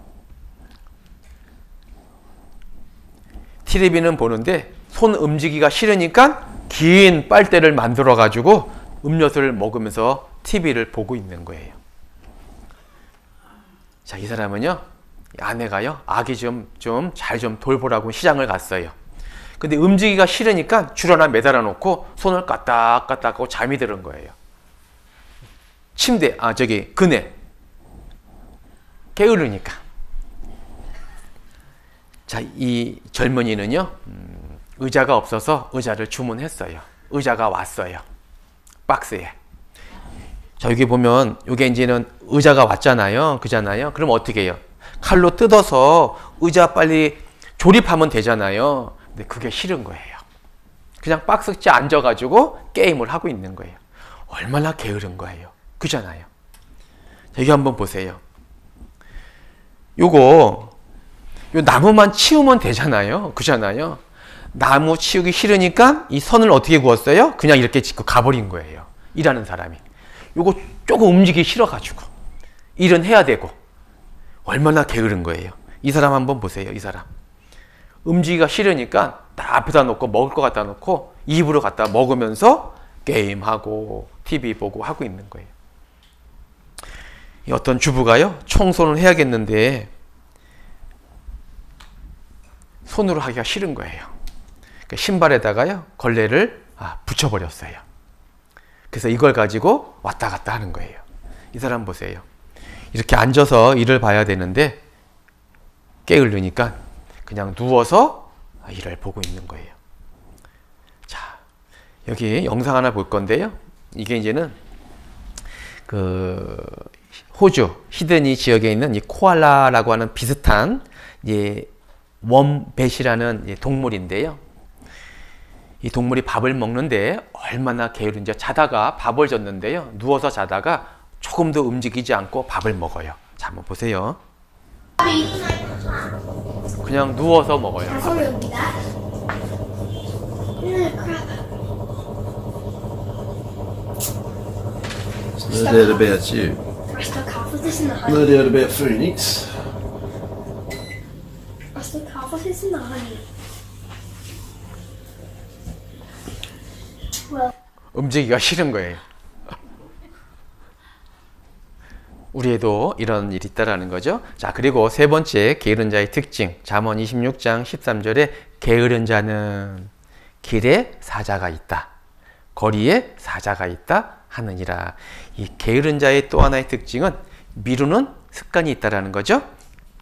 TV는 보는데 손 움직이기가 싫으니까 긴 빨대를 만들어 가지고 음료수를 먹으면서 TV를 보고 있는 거예요. 자, 이 사람은요, 아내가요, 아기 잘 좀 돌보라고 시장을 갔어요. 근데 움직이기가 싫으니까 줄 하나 매달아 놓고 손을 까딱까딱 하고 잠이 드는 거예요. 그네. 게으르니까. 자, 이 젊은이는요, 의자가 없어서 의자를 주문했어요. 의자가 왔어요. 박스에. 자, 여기 보면, 이게 이제는 의자가 왔잖아요. 그잖아요. 그럼 어떻게 해요? 칼로 뜯어서 의자 빨리 조립하면 되잖아요. 근데 그게 싫은 거예요. 그냥 박스째 앉아가지고 게임을 하고 있는 거예요. 얼마나 게으른 거예요. 그잖아요. 여기 한번 보세요. 요 나무만 치우면 되잖아요. 그잖아요. 나무 치우기 싫으니까 이 선을 어떻게 그었어요? 그냥 이렇게 짚고 가버린 거예요. 일하는 사람이. 요거 조금 움직이기 싫어가지고. 일은 해야 되고. 얼마나 게으른 거예요. 이 사람 한번 보세요. 이 사람. 움직이기가 싫으니까 딱 앞에다 놓고 먹을 거 갖다 놓고 입으로 갖다 먹으면서 게임하고 TV 보고 하고 있는 거예요. 어떤 주부가요, 청소를 해야겠는데 손으로 하기가 싫은 거예요. 그러니까 신발에다가요, 걸레를 붙여버렸어요. 그래서 이걸 가지고 왔다 갔다 하는 거예요. 이 사람 보세요. 이렇게 앉아서 일을 봐야 되는데 게으르니까 그냥 누워서 일을 보고 있는 거예요. 자, 여기 영상 하나 볼 건데요. 이게 이제는 그 호주 시드니 지역에 있는 이 코알라라고 하는 비슷한 웜뱃이라는 동물인데요. 이 동물이 밥을 먹는데 얼마나 게으른지, 자다가 밥을 줬는데요. 누워서 자다가 조금도 움직이지 않고 밥을 먹어요. 자, 한번 보세요. 그냥 누워서 먹어요. Nu är det bet ju. Nu är det bet Phoenix. 움직이기가 싫은 거예요. 우리에도 이런 일이 있다라는 거죠. 자, 그리고 세 번째 게으른 자의 특징. 잠언 26장 13절에 게으른 자는 길에 사자가 있다. 거리에 사자가 있다 하느니라. 이 게으른 자의 또 하나의 특징은 미루는 습관이 있다라는 거죠.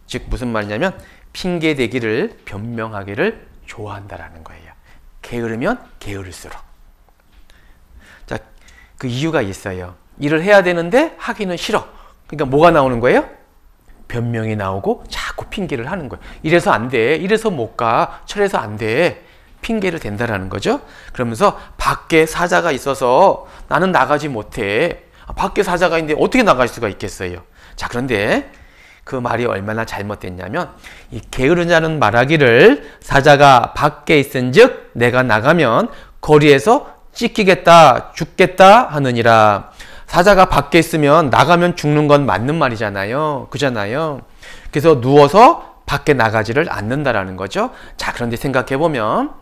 즉 무슨 말이냐면 핑계 대기를, 변명하기를 좋아한다라는 거예요. 게으르면 게으를수록. 자, 그 이유가 있어요. 일을 해야 되는데 하기는 싫어. 그러니까 뭐가 나오는 거예요? 변명이 나오고 자꾸 핑계를 하는 거예요. 이래서 안 돼. 이래서 못 가. 저래서 안 돼. 핑계를 댄다라는 거죠. 그러면서 밖에 사자가 있어서 나는 나가지 못해. 밖에 사자가 있는데 어떻게 나갈 수가 있겠어요? 자, 그런데 그 말이 얼마나 잘못됐냐면 이 게으른 자는 말하기를 사자가 밖에 있은즉 내가 나가면 거리에서 찢기겠다 죽겠다 하느니라. 사자가 밖에 있으면 나가면 죽는 건 맞는 말이잖아요. 그잖아요. 그래서 누워서 밖에 나가지를 않는다라는 거죠. 자, 그런데 생각해보면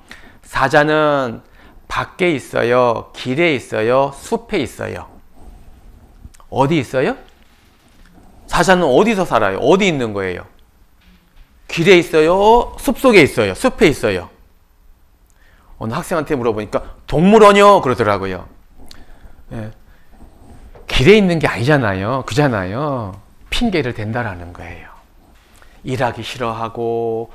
사자는 밖에 있어요? 길에 있어요? 숲에 있어요? 어디 있어요? 사자는 어디서 살아요? 어디 있는 거예요? 길에 있어요? 숲속에 있어요? 숲에 있어요? 어느 학생한테 물어보니까 동물원이요 그러더라고요. 예. 길에 있는 게 아니잖아요. 그잖아요. 핑계를 댄다라는 거예요. 일하기 싫어하고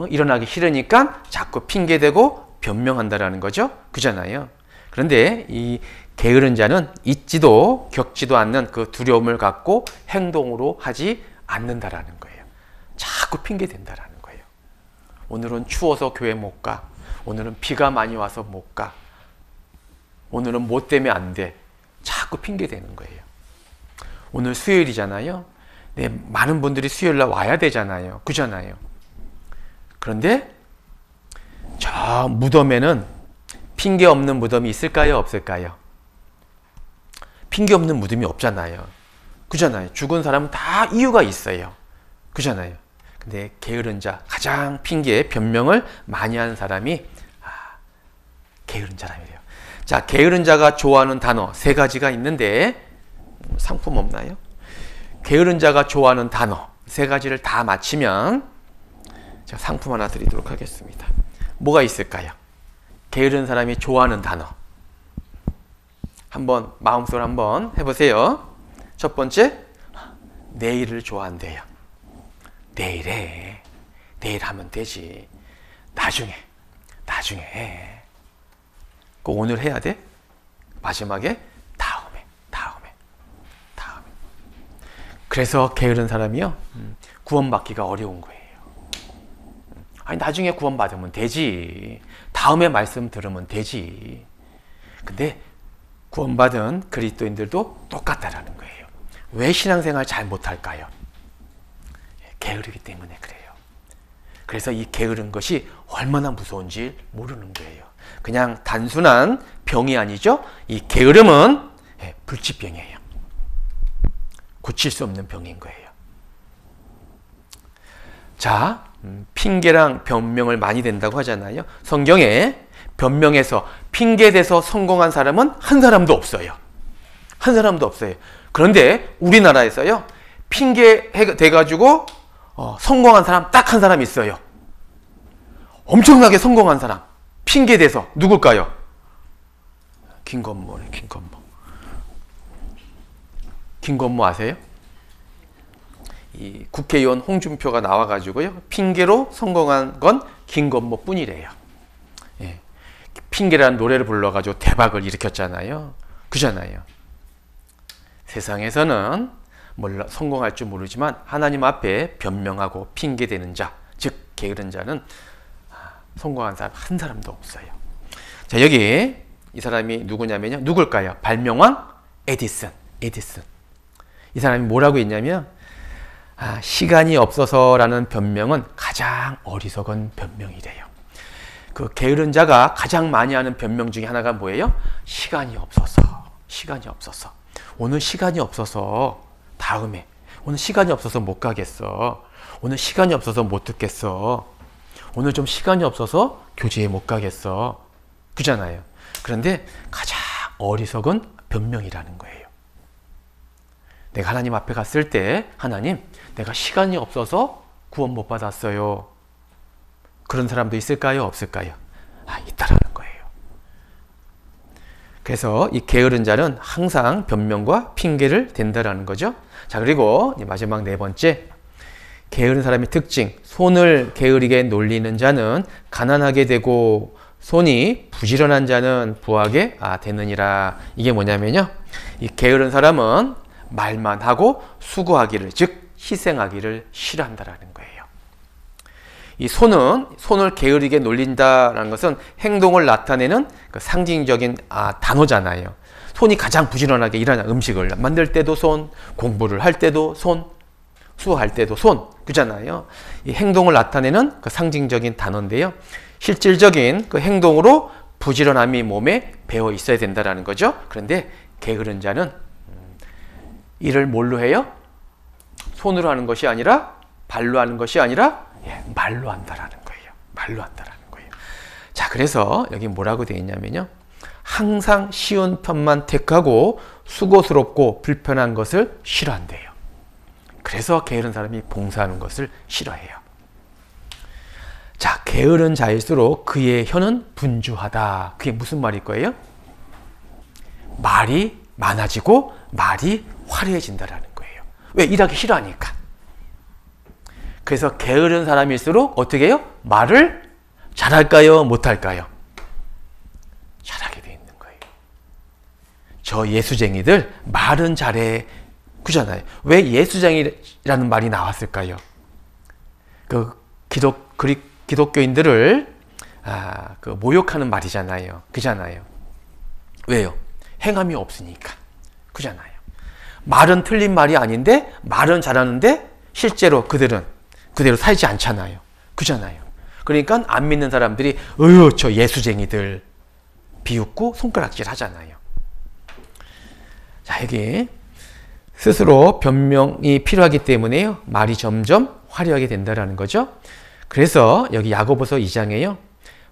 일어나기 싫으니까 자꾸 핑계대고 변명한다라는 거죠. 그잖아요. 그런데 이 게으른 자는 있지도 겪지도 않는 그 두려움을 갖고 행동으로 하지 않는다라는 거예요. 자꾸 핑계댄다라는 거예요. 오늘은 추워서 교회 못 가. 오늘은 비가 많이 와서 못 가. 오늘은 뭐 때문에 안 돼. 자꾸 핑계대는 거예요. 오늘 수요일이잖아요. 네, 많은 분들이 수요일날 와야 되잖아요. 그잖아요. 그런데 저 무덤에는 핑계 없는 무덤이 있을까요? 없을까요? 핑계 없는 무덤이 없잖아요. 그잖아요. 죽은 사람은 다 이유가 있어요. 그잖아요. 근데 게으른 자, 가장 핑계에 변명을 많이 하는 사람이 게으른 사람이래요. 자, 게으른 자가 좋아하는 단어 3가지가 있는데 상품 없나요? 게으른 자가 좋아하는 단어 3가지를 다 맞히면 제가 상품 하나 드리도록 하겠습니다. 뭐가 있을까요? 게으른 사람이 좋아하는 단어 한번 마음속으로 한번 해보세요. 첫 번째, 내일을 좋아한대요. 내일에 내일 하면 되지. 나중에 해. 꼭 오늘 해야 돼? 마지막에 다음에. 그래서 게으른 사람이요 구원받기가 어려운 거예요. 아니 나중에 구원받으면 되지. 다음에 말씀 들으면 되지. 근데 구원받은 그리스도인들도 똑같다라는 거예요. 왜 신앙생활 잘 못할까요? 게으르기 때문에 그래요. 그래서 이 게으른 것이 얼마나 무서운지 모르는 거예요. 그냥 단순한 병이 아니죠. 이 게으름은 불치병이에요. 고칠 수 없는 병인 거예요. 자, 핑계랑 변명을 많이 댄다고 하잖아요. 성경에 변명해서 핑계대서 성공한 사람은 한 사람도 없어요. 한 사람도 없어요. 그런데 우리나라에서요 핑계대가지고 성공한 사람 딱 한 사람 있어요. 엄청나게 성공한 사람 핑계대서 누굴까요? 김건모네. 김건모 아세요? 이 국회의원 홍준표가 나와가지고요 핑계로 성공한 건 김건모 뿐이래요. 예. 핑계라는 노래를 불러가지고 대박을 일으켰잖아요. 그잖아요. 세상에서는 몰라 성공할 줄 모르지만 하나님 앞에 변명하고 핑계대는 자, 즉 게으른 자는 성공한 사람 한 사람도 없어요. 자, 여기 이 사람이 누구냐면요. 누굴까요? 발명왕 에디슨. 이 사람이 뭐라고 했냐면 시간이 없어서라는 변명은 가장 어리석은 변명이래요. 그 게으른 자가 가장 많이 하는 변명 중에 하나가 뭐예요? 시간이 없어서. 오늘 시간이 없어서 다음에. 오늘 시간이 없어서 못 가겠어. 오늘 시간이 없어서 못 듣겠어. 오늘 좀 시간이 없어서 교제에 못 가겠어. 그잖아요. 그런데 가장 어리석은 변명이라는 거예요. 내가 하나님 앞에 갔을 때 하나님, 내가 시간이 없어서 구원 못 받았어요. 그런 사람도 있을까요? 없을까요? 있다라는 거예요. 그래서 이 게으른 자는 항상 변명과 핑계를 댄다라는 거죠. 자, 그리고 마지막 4번째, 게으른 사람의 특징, 손을 게으르게 놀리는 자는 가난하게 되고 손이 부지런한 자는 부하게 되느니라. 이게 뭐냐면요, 이 게으른 사람은 말만 하고 수고하기를, 즉 희생하기를 싫어한다라는 거예요. 이 손을 게으르게 놀린다라는 것은 행동을 나타내는 그 상징적인 단어잖아요. 손이 가장 부지런하게 일하는, 음식을 만들 때도 손, 공부를 할 때도 손, 수호할 때도 손, 그잖아요. 이 행동을 나타내는 그 상징적인 단어인데요. 실질적인 그 행동으로 부지런함이 몸에 배어 있어야 된다라는 거죠. 그런데 게으른 자는 일을 뭘로 해요? 손으로 하는 것이 아니라, 발로 하는 것이 아니라 말로 한다라는 거예요. 말로 한다라는 거예요. 자, 그래서 여기 뭐라고 되어 있냐면요. 항상 쉬운 편만 택하고 수고스럽고 불편한 것을 싫어한대요. 그래서 게으른 사람이 봉사하는 것을 싫어해요. 자, 게으른 자일수록 그의 혀는 분주하다. 그게 무슨 말일 거예요? 말이 많아지고 말이 화려해진다라는 거예요. 왜? 일하기 싫어하니까. 그래서 게으른 사람일수록 어떻게 해요? 말을 잘할까요? 못할까요? 잘하게 돼 있는 거예요. 저 예수쟁이들 말은 잘해. 그잖아요. 왜 예수쟁이라는 말이 나왔을까요? 기독교인들을 모욕하는 말이잖아요. 그잖아요. 왜요? 행함이 없으니까. 그잖아요. 말은 틀린 말이 아닌데 말은 잘하는데 실제로 그대로 살지 않잖아요. 그잖아요. 그러니까 안 믿는 사람들이 저 예수쟁이들 비웃고 손가락질 하잖아요. 자, 여기 스스로 변명이 필요하기 때문에요. 말이 점점 화려하게 된다는 거죠. 그래서 여기 야고보서 2장에요.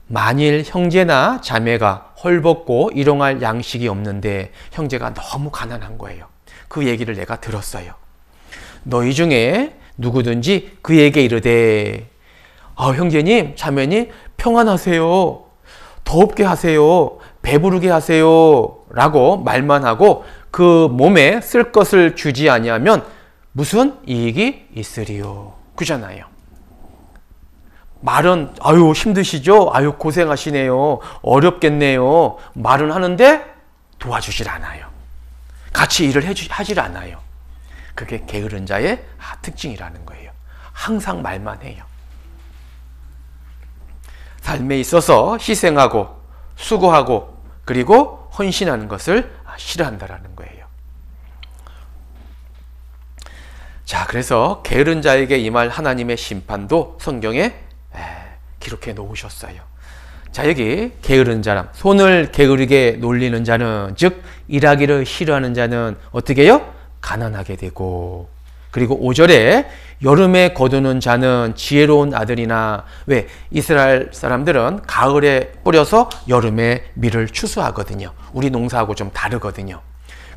만일 형제나 자매가 헐벗고 일용할 양식이 없는데 형제가 너무 가난한 거예요. 그 얘기를 내가 들었어요. 너희 중에 누구든지 그에게 이르되 형제님, 자매님 평안하세요. 더웁게 하세요. 배부르게 하세요. 라고 말만 하고 그 몸에 쓸 것을 주지 아니하면 무슨 이익이 있으리요. 그잖아요. 말은 힘드시죠? 고생하시네요. 어렵겠네요. 말은 하는데 도와주질 않아요. 같이 일을 하질 않아요. 그게 게으른 자의 특징이라는 거예요. 항상 말만 해요. 삶에 있어서 희생하고 수고하고 그리고 헌신하는 것을 싫어한다라는 거예요. 자, 그래서 게으른 자에게 임할 하나님의 심판도 성경에 기록해 놓으셨어요. 자, 여기 게으른 자람, 손을 게으르게 놀리는 자는, 즉 일하기를 싫어하는 자는 어떻게 해요? 가난하게 되고, 그리고 5절에 여름에 거두는 자는 지혜로운 아들이나, 왜? 이스라엘 사람들은 가을에 뿌려서 여름에 밀을 추수하거든요. 우리 농사하고 좀 다르거든요.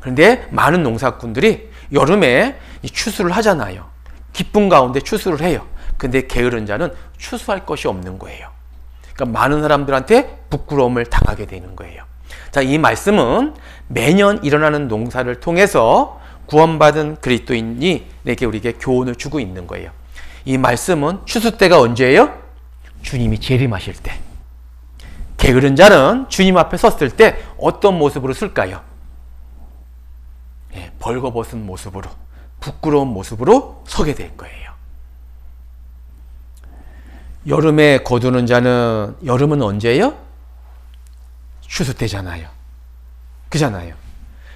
그런데 많은 농사꾼들이 여름에 추수를 하잖아요. 기쁨 가운데 추수를 해요. 근데 게으른 자는 추수할 것이 없는 거예요. 그러니까 많은 사람들한테 부끄러움을 당하게 되는 거예요. 자, 이 말씀은 매년 일어나는 농사를 통해서 구원받은 그리스도인이 내게 우리에게 교훈을 주고 있는 거예요. 이 말씀은 추수 때가 언제예요? 주님이 재림하실 때. 게으른 자는 주님 앞에 섰을 때 어떤 모습으로 쓸까요? 벌거벗은 모습으로, 부끄러운 모습으로 서게 될 거예요. 여름에 거두는 자는, 여름은 언제예요? 추수 때잖아요. 그잖아요.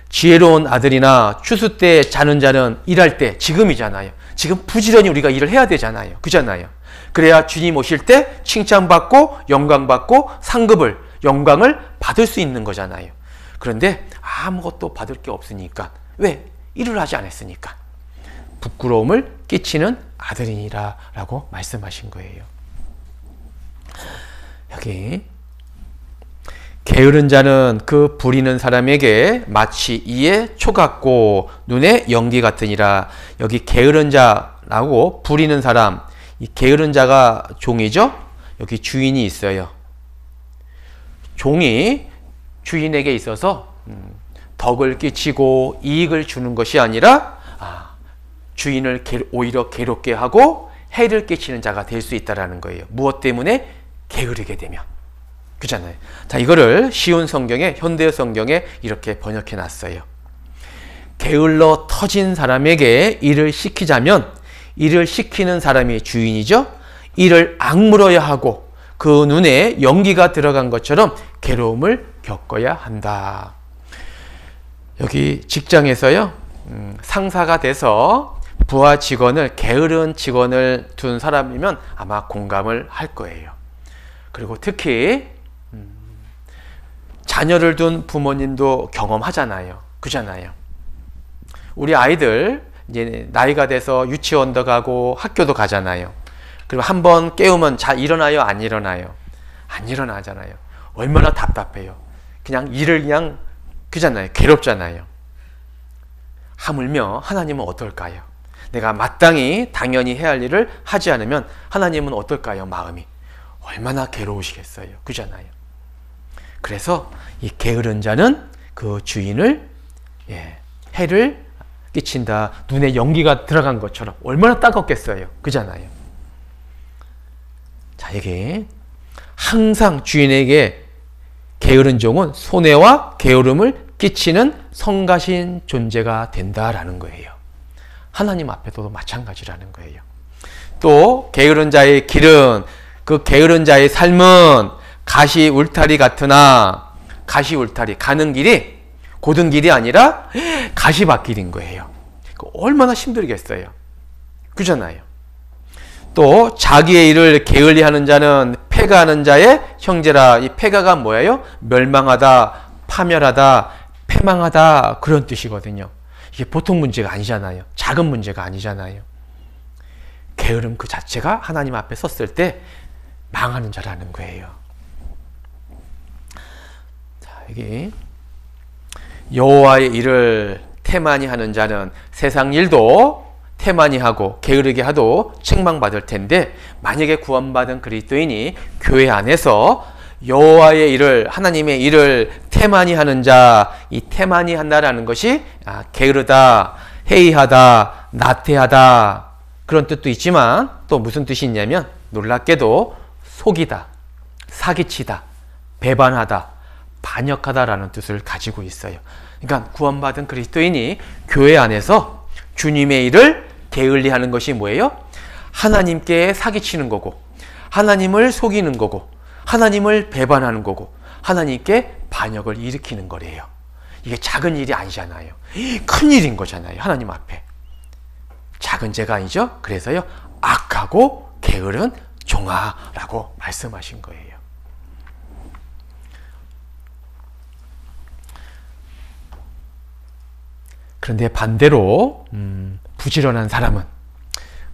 지혜로운 아들이나 추수 때 자는 자는 일할 때, 지금이잖아요. 지금 부지런히 우리가 일을 해야 되잖아요. 그잖아요. 그래야 주님 오실 때 칭찬받고 영광받고 상급을, 영광을 받을 수 있는 거잖아요. 그런데 아무것도 받을 게 없으니까. 왜? 일을 하지 않았으니까. 부끄러움을 끼치는 아들이니라 라고 말씀하신 거예요. 여기 게으른 자는 그 부리는 사람에게 마치 이에 초 같고 눈에 연기 같으니라. 여기 게으른 자라고 부리는 사람, 이 게으른 자가 종이죠. 여기 주인이 있어요. 종이 주인에게 있어서 덕을 끼치고 이익을 주는 것이 아니라 주인을 오히려 괴롭게 하고 해를 끼치는 자가 될 수 있다는 거예요. 무엇 때문에? 게으르게 되면. 그잖아요. 자, 이거를 쉬운 성경에, 현대 성경에 이렇게 번역해 놨어요. 게을러 터진 사람에게 일을 시키자면 일을 시키는 사람이 주인이죠. 이를 악물어야 하고 그 눈에 연기가 들어간 것처럼 괴로움을 겪어야 한다. 여기 직장에서요, 상사가 돼서 부하 직원을, 게으른 직원을 둔 사람이면 아마 공감을 할 거예요. 그리고 특히 자녀를 둔 부모님도 경험하잖아요. 그잖아요. 우리 아이들 이제 나이가 돼서 유치원도 가고 학교도 가잖아요. 그리고 한번 깨우면 잘 일어나요? 안 일어나요? 안 일어나잖아요. 얼마나 답답해요. 그냥 일을 그냥 그잖아요. 괴롭잖아요. 하물며 하나님은 어떨까요? 내가 마땅히 당연히 해야 할 일을 하지 않으면 하나님은 어떨까요? 마음이 얼마나 괴로우시겠어요. 그잖아요. 그래서 이 게으른 자는 그 주인을 해를 끼친다. 눈에 연기가 들어간 것처럼 얼마나 따갑겠어요. 그잖아요. 자, 이게 항상 주인에게 게으른 종은 손해와 게으름을 끼치는 성가신 존재가 된다라는 거예요. 하나님 앞에도 마찬가지라는 거예요. 또 게으른 자의 길은, 그 게으른 자의 삶은 가시 울타리 같으나, 가시 울타리, 가는 길이 고든 길이 아니라 가시밭길인 거예요. 얼마나 힘들겠어요. 그잖아요. 또 자기의 일을 게을리하는 자는 패가하는 자의 형제라. 이 패가가 뭐예요? 멸망하다, 파멸하다, 패망하다, 그런 뜻이거든요. 이게 보통 문제가 아니잖아요. 작은 문제가 아니잖아요. 게으름 그 자체가 하나님 앞에 섰을 때 망하는 자라는 거예요. 자, 여기 여호와의 일을 태만히 하는 자는 세상 일도 태만히 하고 게으르게 하도 책망받을 텐데, 만약에 구원받은 그리스도인이 교회 안에서 여호와의 일을, 하나님의 일을 태만히 하는 자, 이 태만히 한다라는 것이 게으르다, 해이하다, 나태하다, 그런 뜻도 있지만 또 무슨 뜻이 있냐면 놀랍게도 속이다, 사기치다, 배반하다, 반역하다라는 뜻을 가지고 있어요. 그러니까 구원받은 그리스도인이 교회 안에서 주님의 일을 게을리하는 것이 뭐예요? 하나님께 사기치는 거고, 하나님을 속이는 거고, 하나님을 배반하는 거고, 하나님께 반역을 일으키는 거래요. 이게 작은 일이 아니잖아요. 큰 일인 거잖아요. 하나님 앞에. 작은 죄가 아니죠. 그래서요, 악하고 게으른 종아라고 말씀하신 거예요. 그런데 반대로 부지런한 사람은,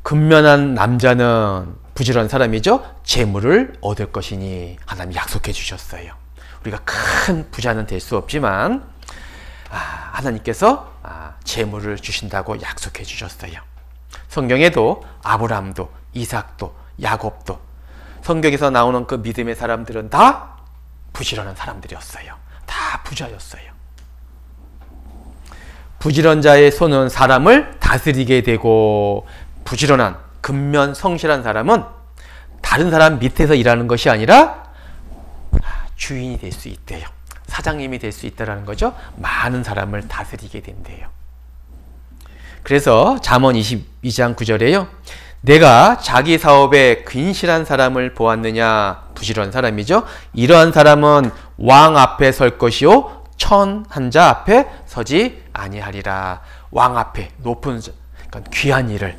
근면한 남자는 부지런한 사람이죠. 재물을 얻을 것이니 하나님이 약속해 주셨어요. 우리가 큰 부자는 될 수 없지만 하나님께서 재물을 주신다고 약속해 주셨어요. 성경에도 아브라함도, 이삭도, 야곱도, 성경에서 나오는 그 믿음의 사람들은 다 부지런한 사람들이었어요. 다 부자였어요. 부지런 자의 손은 사람을 다스리게 되고, 부지런한, 근면 성실한 사람은 다른 사람 밑에서 일하는 것이 아니라 주인이 될 수 있대요. 사장님이 될 수 있다는 거죠. 많은 사람을 다스리게 된대요. 그래서 잠언 22장 9절에요. 내가 자기 사업에 근실한 사람을 보았느냐. 부지런한 사람이죠. 이러한 사람은 왕 앞에 설 것이요 천한 자 앞에 서지 아니하리라. 왕 앞에, 높은, 그러니까 귀한 일을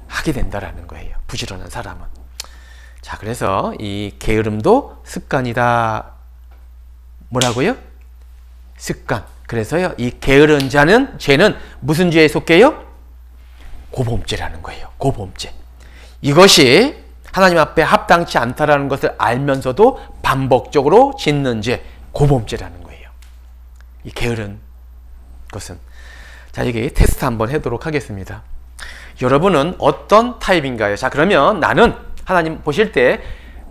하게 된다라는 거예요. 부지런한 사람은. 자, 그래서 이 게으름도 습관이다. 뭐라고요? 습관. 그래서요, 이 게으른 자는, 죄는 무슨 죄에 속해요? 고범죄라는 거예요. 고범죄. 이것이 하나님 앞에 합당치 않다라는 것을 알면서도 반복적으로 짓는 죄, 고범죄라는 거예요. 이 게으른 것은. 자, 여기 테스트 한번 해보도록 하겠습니다. 여러분은 어떤 타입인가요? 자, 그러면 나는 하나님 보실 때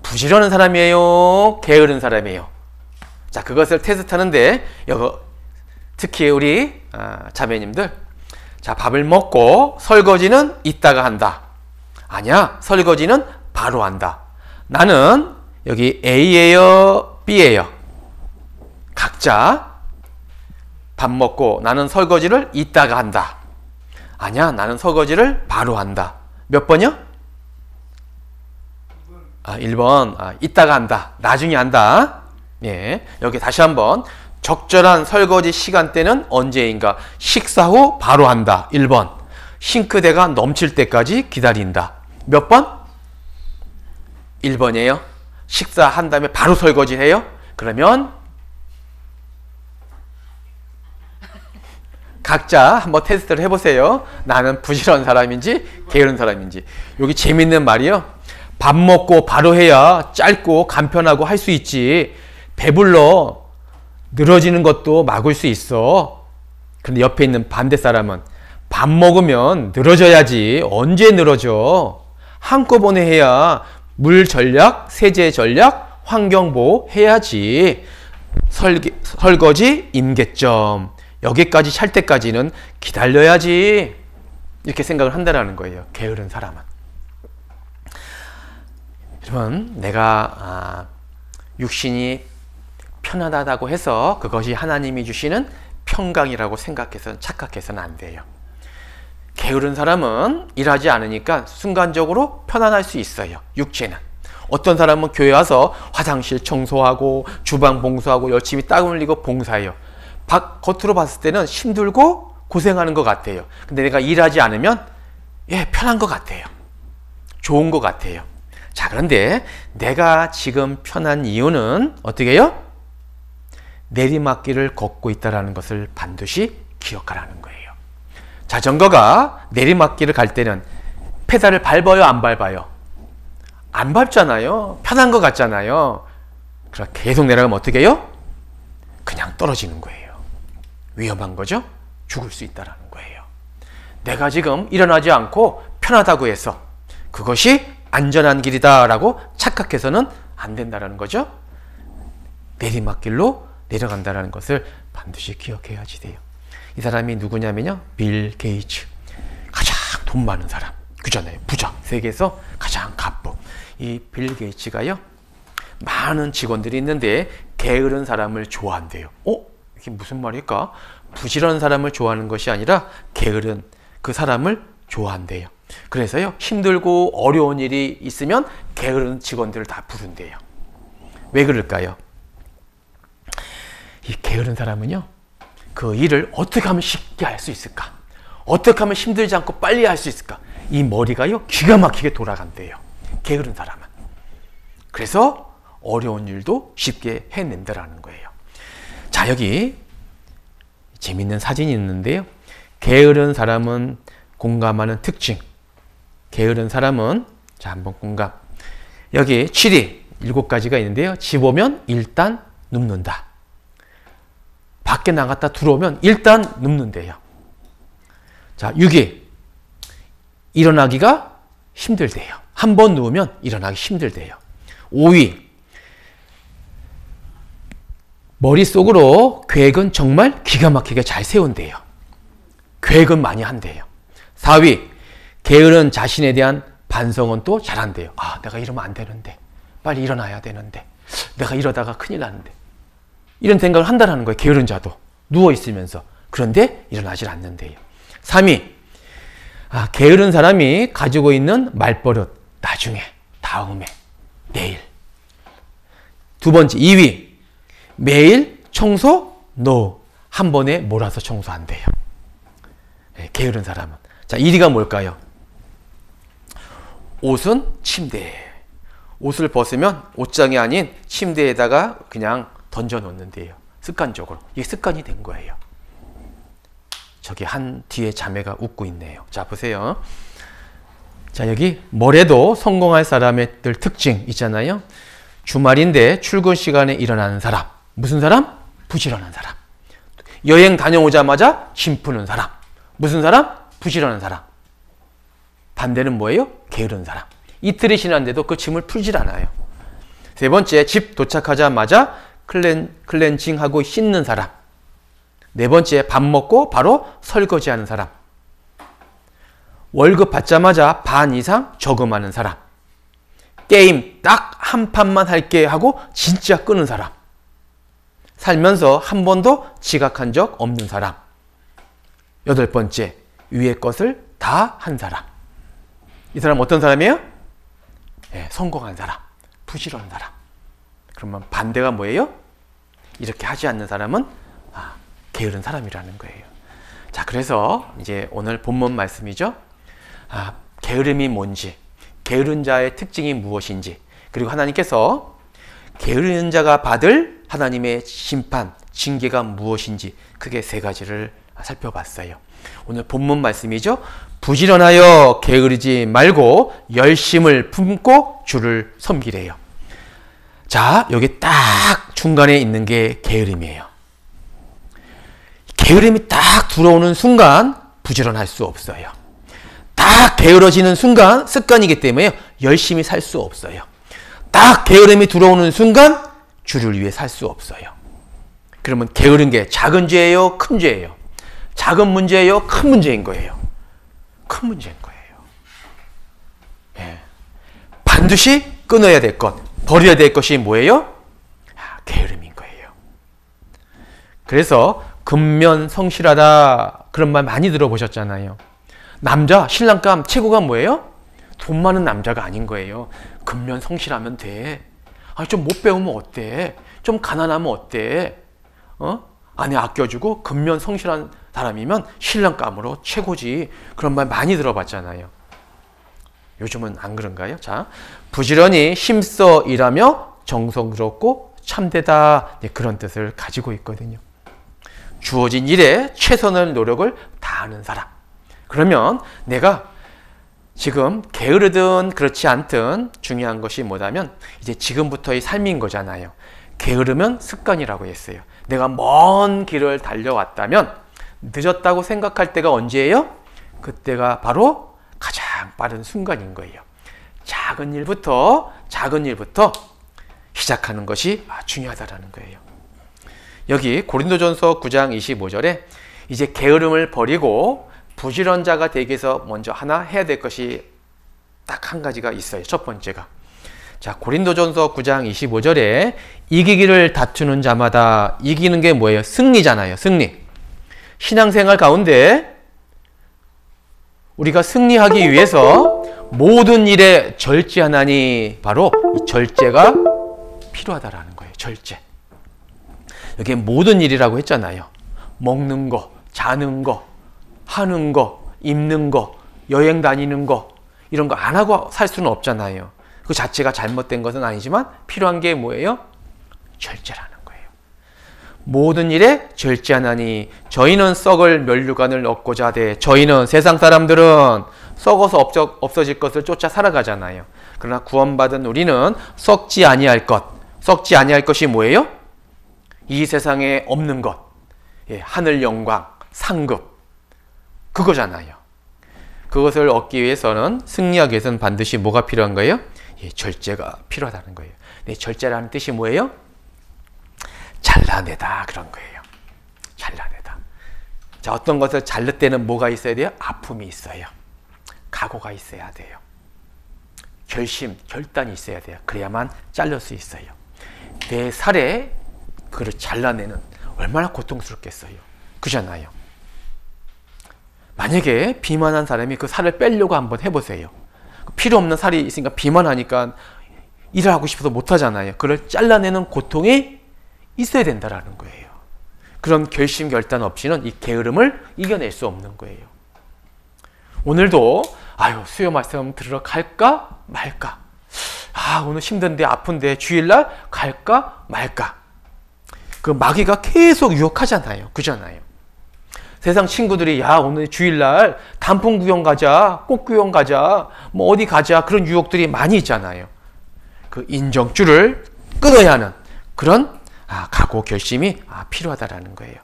부지런한 사람이에요? 게으른 사람이에요? 자, 그것을 테스트하는데, 특히 우리 자매님들, 자, 밥을 먹고 설거지는 이따가 한다. 아니야, 설거지는 바로 한다. 나는 여기 A예요? B예요? 각자 밥 먹고 나는 설거지를 이따가 한다. 아니야, 나는 설거지를 바로 한다. 몇 번이요? 1번 이따가 한다, 나중에 한다. 예, 여기 다시 한번 적절한 설거지 시간대는 언제인가? 식사 후 바로 한다. 1번. 싱크대가 넘칠 때까지 기다린다. 몇 번? 1번이에요. 식사한 다음에 바로 설거지 해요? 그러면 각자 한번 테스트를 해보세요. 나는 부지런한 사람인지 게으른 사람인지. 여기 재밌는 말이요. 밥 먹고 바로 해야 짧고 간편하고 할 수 있지. 배불러 늘어지는 것도 막을 수 있어. 근데 옆에 있는 반대 사람은 밥 먹으면 늘어져야지. 언제 늘어져? 한꺼번에 해야 물 전략, 세제 전략, 환경보호 해야지. 설거지, 임계점. 여기까지 찰 때까지는 기다려야지. 이렇게 생각을 한다는 거예요. 게으른 사람은. 여러분, 내가 육신이 편안하다고 해서 그것이 하나님이 주시는 평강이라고 생각해서 착각해서는 안 돼요. 게으른 사람은 일하지 않으니까 순간적으로 편안할 수 있어요. 육체는. 어떤 사람은 교회 와서 화장실 청소하고 주방 봉사하고 열심히 땀 흘리고 봉사해요. 겉으로 봤을 때는 힘들고 고생하는 것 같아요. 근데 내가 일하지 않으면 편한 것 같아요. 좋은 것 같아요. 자, 그런데 내가 지금 편한 이유는 어떻게 해요? 내리막길을 걷고 있다는 것을 반드시 기억하라는 거예요. 자전거가 내리막길을 갈 때는 페달을 밟아요, 안 밟아요? 안 밟잖아요. 편한 것 같잖아요. 그럼 계속 내려가면 어떻게 해요? 그냥 떨어지는 거예요. 위험한 거죠? 죽을 수 있다는 거예요. 내가 지금 일어나지 않고 편하다고 해서 그것이 안전한 길이다라고 착각해서는 안 된다는 거죠. 내리막길로 내려간다는 것을 반드시 기억해야지 돼요. 이 사람이 누구냐면요, 빌 게이츠. 가장 돈 많은 사람. 그잖아요. 부자. 세계에서 가장 갑부. 이 빌 게이츠가요, 많은 직원들이 있는데 게으른 사람을 좋아한대요. 이게 무슨 말일까? 부지런한 사람을 좋아하는 것이 아니라 게으른 그 사람을 좋아한대요. 그래서요, 힘들고 어려운 일이 있으면 게으른 직원들을 다 부른대요. 왜 그럴까요? 이 게으른 사람은요, 그 일을 어떻게 하면 쉽게 할 수 있을까? 어떻게 하면 힘들지 않고 빨리 할 수 있을까? 이 머리가요, 기가 막히게 돌아간대요. 게으른 사람은. 그래서 어려운 일도 쉽게 해낸다라는 거예요. 자, 여기 재밌는 사진이 있는데요. 게으른 사람은 공감하는 특징. 게으른 사람은, 자, 한번 공감. 여기 7위, 7가지가 있는데요. 집 오면 일단 눕는다. 밖에 나갔다 들어오면 일단 눕는데요. 자, 6위, 일어나기가 힘들대요. 한 번 누우면 일어나기 힘들대요. 5위, 머릿속으로 계획은 정말 기가 막히게 잘 세운대요. 계획은 많이 한대요. 4위, 게으른 자신에 대한 반성은 또 잘한대요. 내가 이러면 안 되는데, 빨리 일어나야 되는데, 내가 이러다가 큰일 나는데, 이런 생각을 한다는 거예요. 게으른 자도 누워있으면서. 그런데 일어나질 않는데요. 3위, 게으른 사람이 가지고 있는 말버릇. 나중에, 다음에, 내일. 두 번째, 2위, 매일 청소? NO. 한 번에 몰아서 청소한대요. 게으른 사람은. 자, 1위가 뭘까요? 옷은 침대에. 옷을 벗으면 옷장이 아닌 침대에다가 그냥 던져 놓는데요. 습관적으로. 이게 습관이 된 거예요. 저기 한 뒤에 자매가 웃고 있네요. 자, 보세요. 자, 여기 뭐래도 성공할 사람의 특징 있잖아요. 주말인데 출근 시간에 일어나는 사람. 무슨 사람? 부지런한 사람. 여행 다녀오자마자 짐 푸는 사람. 무슨 사람? 부지런한 사람. 반대는 뭐예요? 게으른 사람. 이틀이 지났는데도 그 짐을 풀질 않아요. 세 번째, 집 도착하자마자 클렌징하고 씻는 사람. 네 번째, 밥 먹고 바로 설거지하는 사람. 월급 받자마자 반 이상 저금하는 사람. 게임 딱 한 판만 할게 하고 진짜 끄는 사람. 살면서 한 번도 지각한 적 없는 사람. 여덟 번째, 위의 것을 다 한 사람. 이 사람 어떤 사람이에요? 성공한 사람. 부지런한 사람. 그러면 반대가 뭐예요? 이렇게 하지 않는 사람은 게으른 사람이라는 거예요. 자, 그래서 이제 오늘 본문 말씀이죠. 게으름이 뭔지, 게으른 자의 특징이 무엇인지, 그리고 하나님께서 게으른 자가 받을 하나님의 심판, 징계가 무엇인지, 크게 세 가지를 살펴봤어요. 오늘 본문 말씀이죠. 부지런하여 게으르지 말고 열심을 품고 주를 섬기래요. 자, 여기 딱 중간에 있는 게 게으름이에요. 게으름이 딱 들어오는 순간 부지런할 수 없어요. 딱 게으러지는 순간 습관이기 때문에 열심히 살 수 없어요. 딱 게으름이 들어오는 순간 주를 위해 살 수 없어요. 그러면 게으른 게 작은 죄예요? 큰 죄예요? 작은 문제예요? 큰 문제인 거예요? 큰 문제인 거예요. 예. 반드시 끊어야 될 것, 버려야 될 것이 뭐예요? 게으름인 거예요. 그래서 근면성실하다 그런 말 많이 들어보셨잖아요. 남자, 신랑감 최고가 뭐예요? 돈 많은 남자가 아닌 거예요. 근면성실하면 돼. 좀 못 배우면 어때? 좀 가난하면 어때? 아내 아껴주고 근면성실한 사람이면 신랑감으로 최고지. 그런 말 많이 들어봤잖아요. 요즘은 안 그런가요? 자, 부지런히 힘써 일하며 정성스럽고 참되다. 네, 그런 뜻을 가지고 있거든요. 주어진 일에 최선의 노력을 다하는 사람. 그러면 내가 지금 게으르든 그렇지 않든 중요한 것이 뭐냐면 이제 지금부터의 삶인 거잖아요. 게으르면 습관이라고 했어요. 내가 먼 길을 달려왔다면 늦었다고 생각할 때가 언제예요? 그때가 바로 가장 빠른 순간인 거예요. 작은 일부터 시작하는 것이 중요하다는 거예요. 여기 고린도전서 9장 25절에 이제 게으름을 버리고 부지런 자가 되기 위해서 먼저 하나 해야 될 것이 딱 한 가지가 있어요. 첫 번째가. 자, 고린도전서 9장 25절에 이기기를 다투는 자마다, 이기는 게 뭐예요? 승리잖아요. 승리. 신앙생활 가운데 우리가 승리하기 위해서 모든 일에 절제하나니, 바로 이 절제가 필요하다라는 거예요. 절제. 여기 모든 일이라고 했잖아요. 먹는 거, 자는 거, 하는 거, 입는 거, 여행 다니는 거, 이런 거 안 하고 살 수는 없잖아요. 그 자체가 잘못된 것은 아니지만 필요한 게 뭐예요? 절제라는 거예요. 모든 일에 절제하나니 저희는 썩을 멸류관을 얻고자 하되, 저희는 세상 사람들은 썩어서 없어질 것을 쫓아 살아가잖아요. 그러나 구원받은 우리는 썩지 아니할 것이 뭐예요? 이 세상에 없는 것, 하늘 영광, 상급, 그거잖아요. 그것을 얻기 위해서는, 승리하기 위해서는 반드시 뭐가 필요한 거예요? 절제가 필요하다는 거예요. 절제라는 뜻이 뭐예요? 잘라내다, 그런 거예요. 잘라내다. 자, 어떤 것을 자를 때는 뭐가 있어야 돼요? 아픔이 있어요. 각오가 있어야 돼요. 결단이 있어야 돼요. 그래야만 자를 수 있어요. 내 살에 그를 잘라내는, 얼마나 고통스럽겠어요. 그잖아요. 만약에 비만한 사람이 그 살을 빼려고 한번 해보세요. 필요 없는 살이 있으니까 비만하니까 일을 하고 싶어서 못하잖아요. 그걸 잘라내는 고통이 있어야 된다는 거예요. 그런 결단 없이는 이 게으름을 이겨낼 수 없는 거예요. 오늘도 수요 말씀 들으러 갈까 말까, 오늘 힘든데 아픈데 주일날 갈까 말까, 그 마귀가 계속 유혹하잖아요. 그잖아요. 세상 친구들이 오늘 주일날 단풍 구경 가자, 꽃 구경 가자, 뭐 어디 가자, 그런 유혹들이 많이 있잖아요. 그 인정줄을 끊어야 하는 그런 각오, 결심이 필요하다라는 거예요.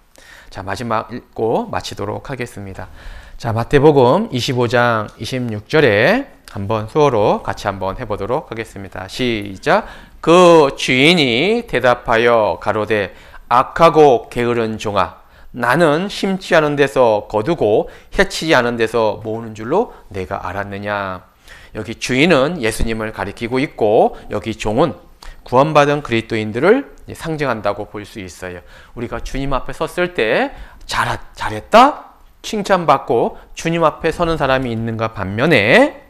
자, 마지막 읽고 마치도록 하겠습니다. 자, 마태복음 25장 26절에 한번 수어로 같이 한번 해보도록 하겠습니다. 시작. 그 주인이 대답하여 가로되 악하고 게으른 종아, 나는 심지 않은 데서 거두고 해치지 않은 데서 모으는 줄로 내가 알았느냐. 여기 주인은 예수님을 가리키고 있고, 여기 종은 구원받은 그리스도인들을 상징한다고 볼 수 있어요. 우리가 주님 앞에 섰을 때 잘했다 칭찬받고 주님 앞에 서는 사람이 있는가 반면에,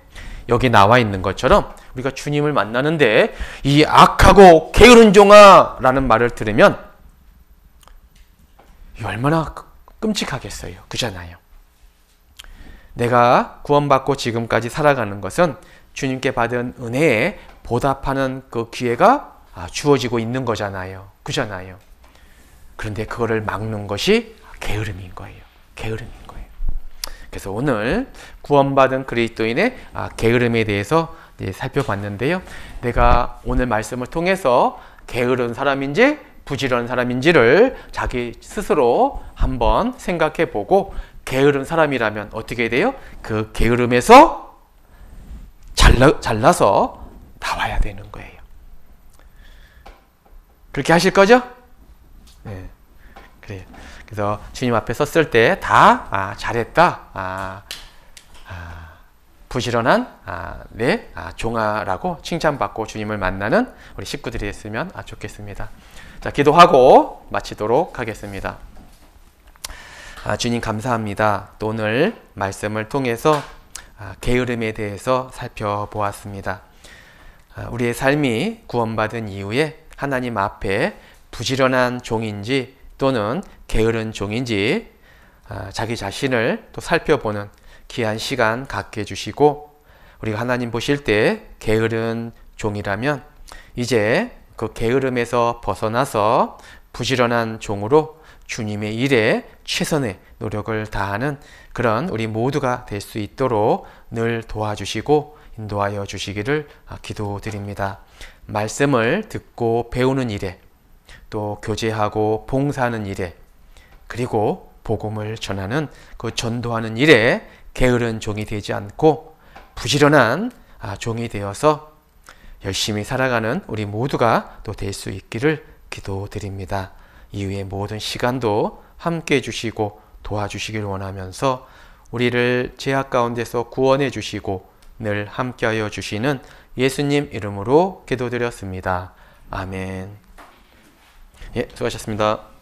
여기 나와 있는 것처럼 우리가 주님을 만나는데 이 악하고 게으른 종아 라는 말을 들으면 얼마나 끔찍하겠어요. 그잖아요. 내가 구원받고 지금까지 살아가는 것은 주님께 받은 은혜에 보답하는 그 기회가 주어지고 있는 거잖아요. 그잖아요. 그런데 그거를 막는 것이 게으름인 거예요. 게으름인 거예요. 그래서 오늘 구원받은 그리스도인의 게으름에 대해서 살펴봤는데요. 내가 오늘 말씀을 통해서 게으른 사람인지 부지런한 사람인지를 자기 스스로 한번 생각해 보고, 게으른 사람이라면 어떻게 돼요? 그 게으름에서 잘라서 나와야 되는 거예요. 그렇게 하실 거죠? 네. 그래요. 그래서 주님 앞에 섰을 때 다 잘했다, 부지런한 종아라고 칭찬받고 주님을 만나는 우리 식구들이 됐으면 좋겠습니다. 자, 기도하고 마치도록 하겠습니다. 주님 감사합니다. 또 오늘 말씀을 통해서 게으름에 대해서 살펴보았습니다. 우리의 삶이 구원받은 이후에 하나님 앞에 부지런한 종인지 또는 게으른 종인지 자기 자신을 또 살펴보는 귀한 시간 갖게 해주시고, 우리가 하나님 보실 때 게으른 종이라면 이제 그 게으름에서 벗어나서 부지런한 종으로 주님의 일에 최선의 노력을 다하는 그런 우리 모두가 될 수 있도록 늘 도와주시고 인도하여 주시기를 기도드립니다. 말씀을 듣고 배우는 일에, 또 교제하고 봉사하는 일에, 그리고 복음을 전하는 그 전도하는 일에 게으른 종이 되지 않고 부지런한 종이 되어서 열심히 살아가는 우리 모두가 또 될 수 있기를 기도드립니다. 이후의 모든 시간도 함께 해주시고 도와주시길 원하면서 우리를 죄악 가운데서 구원해 주시고 늘 함께하여 주시는 예수님 이름으로 기도드렸습니다. 아멘. 예, 수고하셨습니다.